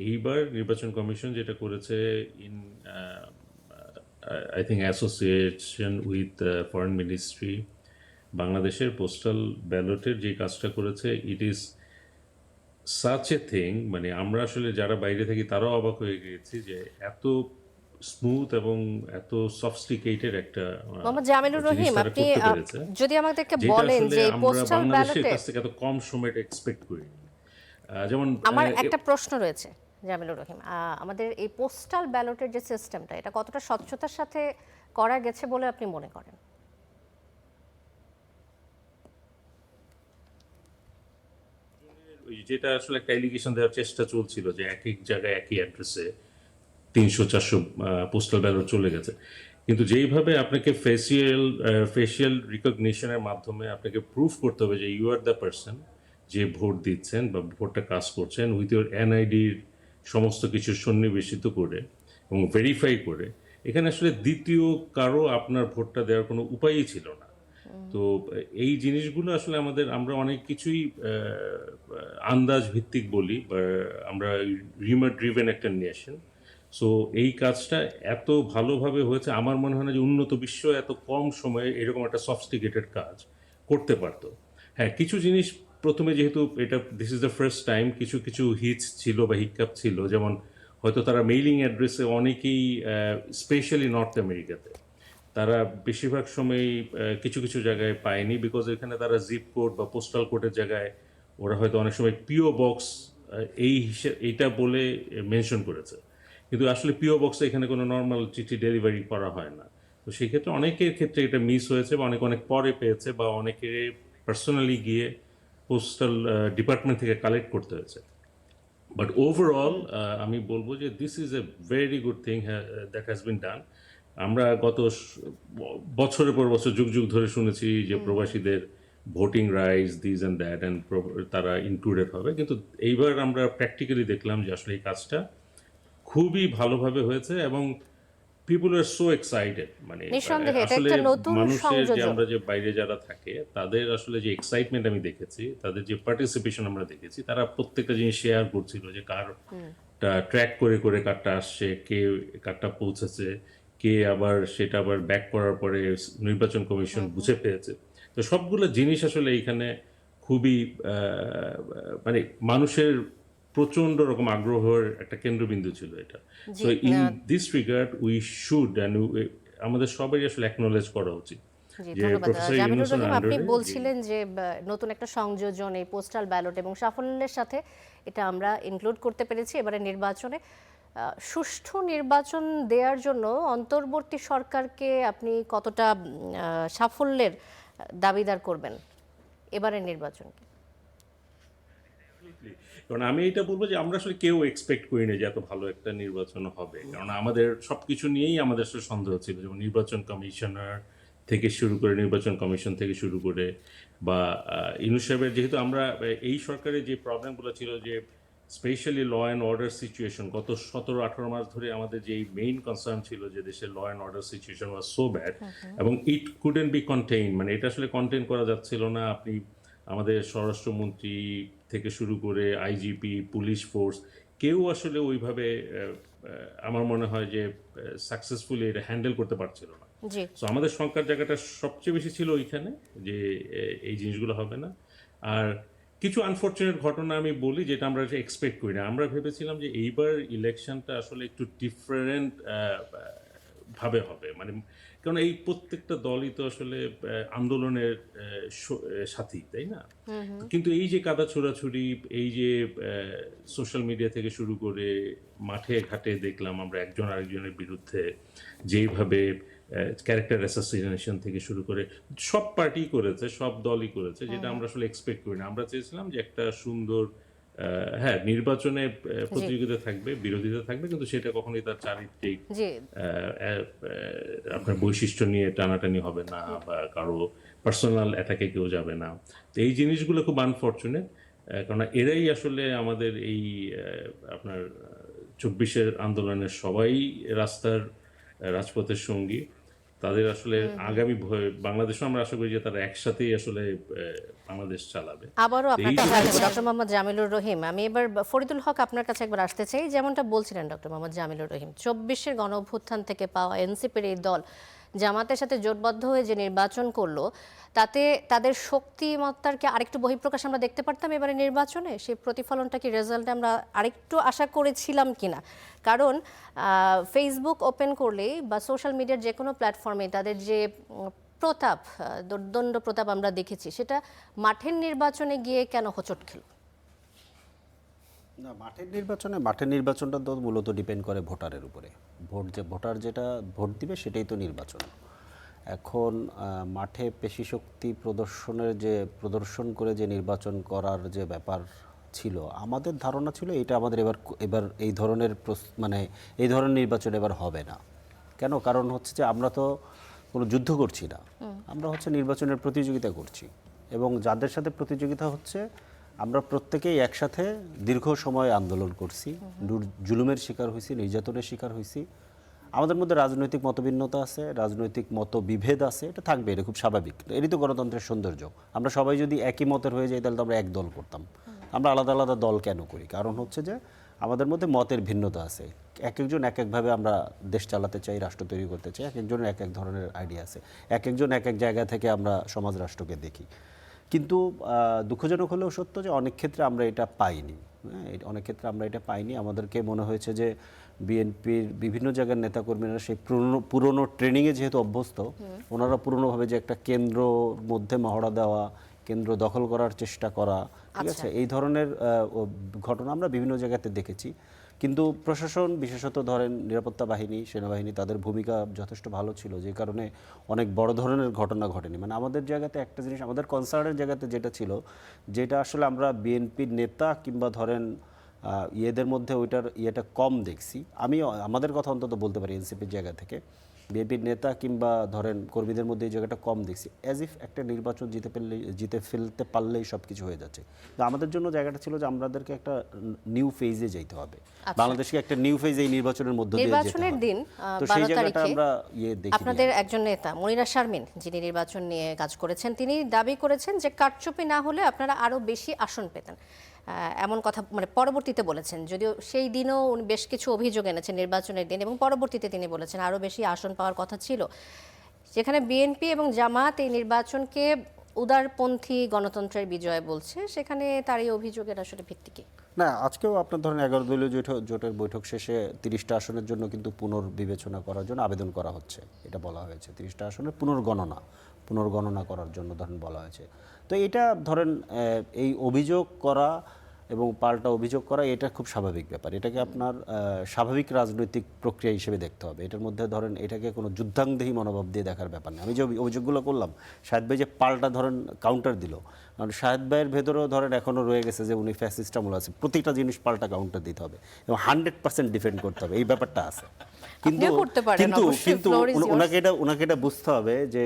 S4: এইবার নির্বাচন কমিশন যেটা করেছে, in I think association with foreign ministry, বাংলাদেশের পোস্টাল ব্যালটের যে কাজটা করেছে, it is such a thing, মানে আমরা আসলে যারা বাইরে থাকি তারাও অবাক হয়ে গিয়েছি যে এত স্মুথ এবং এত সফিস্টিকেটেড একটা
S1: মোহাম্মদ জামিলুর
S4: জিনিস
S1: রহিম,
S4: তারা
S1: আপনি
S4: করতে পেরেছে,
S1: যদি আমাদেরকে
S4: যেটা
S1: বলেন
S4: আসলে
S1: যে
S4: আমরা
S1: পোস্টাল
S4: বাংলাদেশের
S1: ব্যালটে,
S4: কাছ থেকে এত কম সময় এক্সপেক্ট করিনি। যেমন
S1: আমার একটা প্রশ্ন রয়েছে জামিলুর রহিম, আমাদের এই পোস্টাল ব্যালটের যে সিস্টেমটা, এটা কতটা স্বচ্ছতার সাথে করা গেছে বলে আপনি মনে করেন?
S4: ওই যেটা আসলে একটা এলিগেশন দেওয়ার চেষ্টা চলছিল যে এক এক জায়গায় একই অ্যাড্রেসে 300-400 পোস্টাল ব্যালট চলে গেছে। কিন্তু যেইভাবে আপনাকে ফেসিয়াল রিকগনিশনের মাধ্যমে আপনাকে প্রুফ করতে হবে যে ইউ আর দ্য পারসন যে ভোট দিচ্ছেন বা ভোটটা কাস্ট করছেন, উইথ ইউর এনআইডির সমস্ত কিছু সন্নিবেশিত করে এবং ভেরিফাই করে, এখানে আসলে দ্বিতীয় কারো আপনার ভোটটা দেওয়ার কোনো উপায়ই ছিল না। তো এই জিনিসগুলো আসলে আমরা অনেক কিছুই আন্দাজ ভিত্তিক বলি, বা আমরা রিমোট ড্রিভেন একটা নেশন। সো এই কাজটা এত ভালোভাবে হয়েছে, আমার মনে হয় না যে উন্নত বিশ্ব এত কম সময়ে এরকম একটা সফিস্টিকেটেড কাজ করতে পারতো। হ্যাঁ, কিছু জিনিস প্রথমে, যেহেতু এটা this is the first time, কিছু কিছু হিচ ছিল বা হিকআপ ছিল, যেমন হয়তো তারা মেইলিং অ্যাড্রেসে অনেকেই, স্পেশালি নর্থ আমেরিকাতে, তারা বেশিরভাগ সময়ই কিছু কিছু জায়গায় পায়নি, বিকজ এখানে তারা জিপ কোড বা পোস্টাল কোডের জায়গায় ওরা হয়তো অনেক সময় পিও বক্স এইটা বলে মেনশন করেছে, কিন্তু আসলে পিও বক্সে এখানে কোনো নর্মাল চিঠি ডেলিভারি করা হয় না। তো সেই ক্ষেত্রে অনেকের ক্ষেত্রে এটা মিস হয়েছে, বা অনেক অনেক পরে পেয়েছে, বা অনেকে পার্সোনালি গিয়ে পোস্টাল ডিপার্টমেন্ট থেকে কালেক্ট করতে হয়েছে। বাট ওভারঅল আমি বলবো যে this is a very good thing that has been done. আমরা গত বছরের পর বছর, যুগ যুগ ধরে শুনেছি যে প্রবাসীদের voting rights, this and that, and তারা ইনক্লুডেড হবে, কিন্তু এইবার আমরা প্র্যাকটিক্যালি দেখলাম যে আসলে এই কাজটা খুবই ভালোভাবে হয়েছে এবং পিপল আর সো এক্সাইটেড। মানে
S1: নিঃসন্দেহে এটা
S4: আসলে
S1: একটা নতুন
S4: মানুষের যে,
S1: সংযোজন।
S4: আমরা যে বাইরে যারা থাকে তাদের আসলে যে এক্সাইটমেন্ট আমি দেখেছি, তাদের যে পার্টিসিপেশন আমরা দেখেছি, তারা প্রত্যেকটা জিনিস শেয়ার করছিল যে কার ট্র্যাক করে করে কার্ডটা আসছে, কে কার্ডটা পৌঁছেছে, কে আবার সেটা আবার ব্যাক করার পরে নির্বাচন কমিশন বুঝে পেয়েছে। তো সবগুলো জিনিস আসলে এইখানে খুবই মানে মানুষের প্রচন্ড রকম আগ্রহের একটা কেন্দ্রবিন্দু ছিল এটা।
S1: জি,
S4: so in this regard we should and আমাদের সবাই আসলে অ্যাকনোলেজ করা উচিত
S1: জি,
S4: যে
S1: ধন্যবাদ।
S4: প্রফেসর
S1: জামিলুর
S4: ইউনূসের
S1: রহিম, আপনি
S4: আন্ডারে
S1: বলছিলেন যে নতুন একটা সংযোজন এই পোস্টাল ব্যালট এবং সাফল্যের সাথে এটা আমরা ইনক্লুড করতে পেরেছি এবারে নির্বাচনে। সুষ্ঠু নির্বাচন দেওয়ার জন্য অন্তর্বর্তী সরকারকে আপনি কতটা সাফল্যের দাবিদার করবেন এবারের নির্বাচনকে?
S4: কারণ আমি এটা বলবো যে আমরা আসলে কেউ এক্সপেক্ট করি না যে এত ভালো একটা নির্বাচন হবে, কারণ আমাদের সবকিছু নিয়েই আমাদের আসলে সন্দেহ ছিল, যেমন নির্বাচন কমিশনার থেকে শুরু করে, নির্বাচন কমিশন থেকে শুরু করে, বা ইউনূস সাহেবের, যেহেতু আমরা এই সরকারের যে প্রবলেমগুলো ছিল, যে specially law and order situation, গত 17-18 মাস ধরে আমাদের যে মেইন কনসার্ন ছিল যে দেশের law and order situation was so bad, এবং ইট কুডেন্ট বি কন্টেইন, মানে এটা আসলে কন্টেইন করা যাচ্ছিল না। আপনি আমাদের স্বরাষ্ট্রমন্ত্রী থেকে শুরু করে আইজিপি, পুলিশ ফোর্স, কেউ আসলে ওইভাবে আমার মনে হয় যে সাকসেসফুলি এটা হ্যান্ডেল করতে পারছিল না।
S1: জি,
S4: সো আমাদের শঙ্কার জায়গাটা সবচেয়ে বেশি ছিল ওইখানে, যে এই জিনিসগুলো হবে না। আর কিছু আনফর্চুনেট ঘটনা আমি বলি যেটা আমরা এক্সপেক্ট করি না। আমরা ভেবেছিলাম যে এইবার ইলেকশনটা আসলে একটু ডিফারেন্ট ভাবে হবে, মানে কারণ এই প্রত্যেকটা দলই তো আসলে আন্দোলনের সাথী, তাই না? কিন্তু এই যে কাদা ছোড়াছুড়ি, এই যে সোশ্যাল মিডিয়া থেকে শুরু করে মাঠে ঘাটে দেখলাম আমরা একজন আরেকজনের বিরুদ্ধে যেইভাবে ক্যারেক্টার অ্যাসাসিনেশন থেকে শুরু করে সব পার্টি করেছে, সব দলই করেছে, যেটা আমরা আসলে এক্সপেক্ট করি না। আমরা চেয়েছিলাম যে একটা সুন্দর হ্যাঁ, নির্বাচনে প্রতিযোগিতা থাকবে, বিরোধিতা থাকবে, কিন্তু সেটা কখনোই তার চারিত্রিক
S1: জি,
S4: আপনার বৈশিষ্ট্য নিয়ে টানাটানি হবে না, বা কারো পার্সোনাল অ্যাটাকে কেউ যাবে না। তো এই জিনিসগুলো খুব আনফর্চুনেট, কারণ এরাই আসলে আমাদের এই আপনার 24-এর আন্দোলনের সবাই রাস্তার রাজপথের সঙ্গী। তাদের আসলে আগামী বাংলাদেশও আমরা আশা করি যে তারা একসাথেই আসলে বাংলাদেশ চালাবে।
S1: আবারও আপনার কাছে আসবো ডক্টর মোহাম্মদ জামিলুর রহিম। আমি এবার ফরিদুল হক আপনার কাছে একবার আসতে চাই। যেমনটা বলছিলেন ডক্টর মোহাম্মদ জামিলুর রহিম, 24-এর গণ অভ্যুত্থান থেকে পাওয়া এনসিপির এই দল জামাতের সাথে জোটবদ্ধ হয়ে যে নির্বাচন করলো, তাতে তাদের শক্তিমত্তার কি আরেকটু বহিঃপ্রকাশ আমরা দেখতে পারতাম এবারে নির্বাচনে? সেই প্রতিফলনটা কি রেজাল্টে আমরা আরেকটু আশা করেছিলাম কিনা? কারণ ফেসবুক ওপেন করলেই বা সোশ্যাল মিডিয়ার যে কোনো প্ল্যাটফর্মে তাদের যে প্রতাপ, দুর্দণ্ড প্রতাপ আমরা দেখেছি, সেটা মাঠের নির্বাচনে গিয়ে কেন হোঁচট খেল?
S3: না, মাঠের নির্বাচনটা তো মূলত ডিপেন্ড করে ভোটারের উপরে। ভোটার যেটা ভোট দিবে সেটাই তো নির্বাচন। এখন মাঠে পেশি শক্তি প্রদর্শন করে যে নির্বাচন করার যে ব্যাপার ছিল, আমাদের ধারণা ছিল এটা আমাদের এবার এই ধরনের এই ধরনের নির্বাচন এবার হবে না। কেন? কারণ হচ্ছে যে আমরা তো কোনো যুদ্ধ করছি না, আমরা হচ্ছে নির্বাচনের প্রতিযোগিতা করছি, এবং যাদের সাথে প্রতিযোগিতা হচ্ছে আমরা প্রত্যেকেই একসাথে দীর্ঘ সময় আন্দোলন করছি, জুলুমের শিকার হয়েছি, নির্যাতনের শিকার হয়েছি। আমাদের মধ্যে রাজনৈতিক মতভিন্নতা আছে, রাজনৈতিক মতবিভেদ আছে, এটা থাকবে, এটা খুব স্বাভাবিক। এরই তো গণতন্ত্রের সৌন্দর্য। আমরা সবাই যদি একই মতের হয়ে যাই তাহলে তো আমরা এক দল করতাম। আমরা আলাদা আলাদা দল কেন করি? কারণ হচ্ছে যে আমাদের মধ্যে মতের ভিন্নতা আছে। একজন এক একভাবে আমরা দেশ চালাতে চাই, রাষ্ট্র তৈরি করতে চাই, এক একজনের এক এক ধরনের আইডিয়া আছে, এক একজন এক এক জায়গা থেকে আমরা সমাজ রাষ্ট্রকে দেখি। কিন্তু দুঃখজনক হলেও সত্য যে অনেক ক্ষেত্রে আমরা এটা পাইনি। অনেক ক্ষেত্রে আমরা এটা পাইনি। আমাদেরকে মনে হয়েছে যে বিএনপির বিভিন্ন জায়গার নেতাকর্মীরা সেই পুরনো ট্রেনিংয়ে যেহেতু অভ্যস্ত, ওনারা পুরনোভাবে যে একটা কেন্দ্র মধ্যে মহড়া দেওয়া, কেন্দ্র দখল করার চেষ্টা করা, ঠিক আছে, এই ধরনের ঘটনা আমরা বিভিন্ন জায়গাতে দেখেছি। কিন্তু প্রশাসন, বিশেষত ধরেন নিরাপত্তা বাহিনী, সেনাবাহিনী, তাদের ভূমিকা যথেষ্ট ভালো ছিল, যে কারণে অনেক বড় ধরনের ঘটনা ঘটেনি। মানে আমাদের জায়গাতে একটা জিনিস, আমাদের কনসার্নের জায়গাতে যেটা ছিল, যেটা আসলে আমরা বিএনপির নেতা কিংবা ধরেন ইয়েদের মধ্যে ওইটার ইয়েটা কম দেখছি। আমাদের কথা অন্তত বলতে পারি এনসিপির জায়গা থেকে, বিএনপির নেতা কিংবা ধরেন কর্মীদের মধ্যে এই জায়গাটা কম দেখছি। অ্যাজ ইফ একটা নির্বাচন জিতে ফেলতে পারলেই সব কিছু হয়ে যাচ্ছে। তো আমাদের জন্য জায়গাটা ছিল যে আমাদেরকে একটা নিউ ফেজে যেতে হবে, বাংলাদেশকে একটা নিউ ফেজ এই নির্বাচনের মধ্য দিয়ে যেতে হবে।
S1: নির্বাচনের দিন
S3: তো সেই
S1: 12
S3: জায়গাটা
S1: তারিখে
S3: আমরা দেখি।
S1: আপনাদের একজন নেতা মনিরা শারমিন, যিনি নির্বাচন নিয়ে কাজ করেছেন, তিনি দাবি করেছেন যে কারচুপি না হলে আপনারা আরো বেশি আসন পেতেন। এমন কথা মানে পরবর্তীতে বলেছেন, যদিও সেই দিনও উনি বেশ কিছু অভিযোগ এনেছেন নির্বাচনের দিন, এবং পরবর্তীতে তিনি বলেছেন আরও বেশি আসন পাওয়ার কথা ছিল। যেখানে বিএনপি এবং জামাত এই নির্বাচনকে উদারপন্থী গণতন্ত্রের বিজয় বলছে, সেখানে তার এই অভিযোগের আসলে ভিত্তি কি?
S3: না, আজকেও আপনার ধরেন 11 দলীয় জোটের বৈঠক শেষে 30টা আসনের জন্য কিন্তু পুনর্বিবেচনা করার জন্য আবেদন করা হচ্ছে, এটা বলা হয়েছে। 30টা আসনের পুনর্গণনা করার জন্য ধরেন বলা হয়েছে। তো এটা ধরেন এই অভিযোগ করা এবং পাল্টা অভিযোগ করা এটা খুব স্বাভাবিক ব্যাপার। এটাকে আপনার স্বাভাবিক রাজনৈতিক প্রক্রিয়া হিসেবে দেখতে হবে। এটার মধ্যে ধরেন এটাকে কোনো যুদ্ধাঙ্গদেহী মনোভাব দিয়ে দেখার ব্যাপার নেই। আমি যে অভিযোগগুলো করলাম, শাহেদ ভাই যে পাল্টা ধরেন কাউন্টার দিল, কারণ শাহেদ ভাইয়ের ভেতরেও ধরেন এখনও রয়ে গেছে যে উনি ফ্যাসিস্ট আমল আছে, প্রতিটা জিনিস পাল্টা কাউন্টার দিতে হবে এবং 100% ডিফেন্ড করতে হবে, এই ব্যাপারটা আছে। কিন্তু
S1: আপনিও করতে পারেন,
S3: কিন্তু
S1: অবশ্যই,
S3: কিন্তু
S1: floor is yours.
S3: ওনাকে এটা বুঝতে হবে যে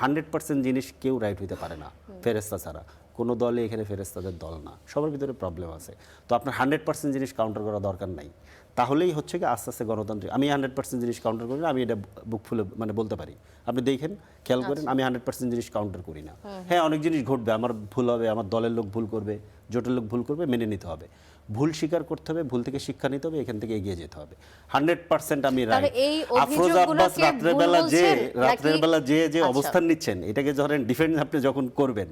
S3: 100% জিনিস কেউ রাইট হইতে পারে না ফেরেস্তা ছাড়া। কোনো দলই এখানে ফেরেস্তাদের দল না, সবার ভিতরে প্রবলেম আছে। তো আপনার 100% জিনিস কাউন্টার করা দরকার নাই, তাহলেই হচ্ছে কি আস্তে আস্তে গণতান্ত্রিক। আমি 100% জিনিস কাউন্টার করি না, আমি এটা বুক ফুলে মানে বলতে পারি। আপনি দেখেন, খেয়াল করেন, আমি 100% জিনিস কাউন্টার করি না। হ্যাঁ, অনেক জিনিস ঘটবে, আমার ভুল হবে, আমার দলের লোক ভুল করবে, জোটের লোক ভুল করবে, মেনে নিতে হবে। ভুল স্বীকার করতে হবে, ভুল থেকে শিক্ষা নিতে হবে, এখান থেকে এগিয়ে যেতে হবে। 100% আমি
S1: তাহলে
S3: রাইট।
S1: এই
S3: আফরোজ আব্বাস
S1: অভিযোগগুলোকে
S3: রাত্রের বেলা যে
S1: আচ্ছা।
S3: অবস্থান নিচ্ছেন, এটাকে ধরেন ডিফেন্স আপনি যখন করবেন,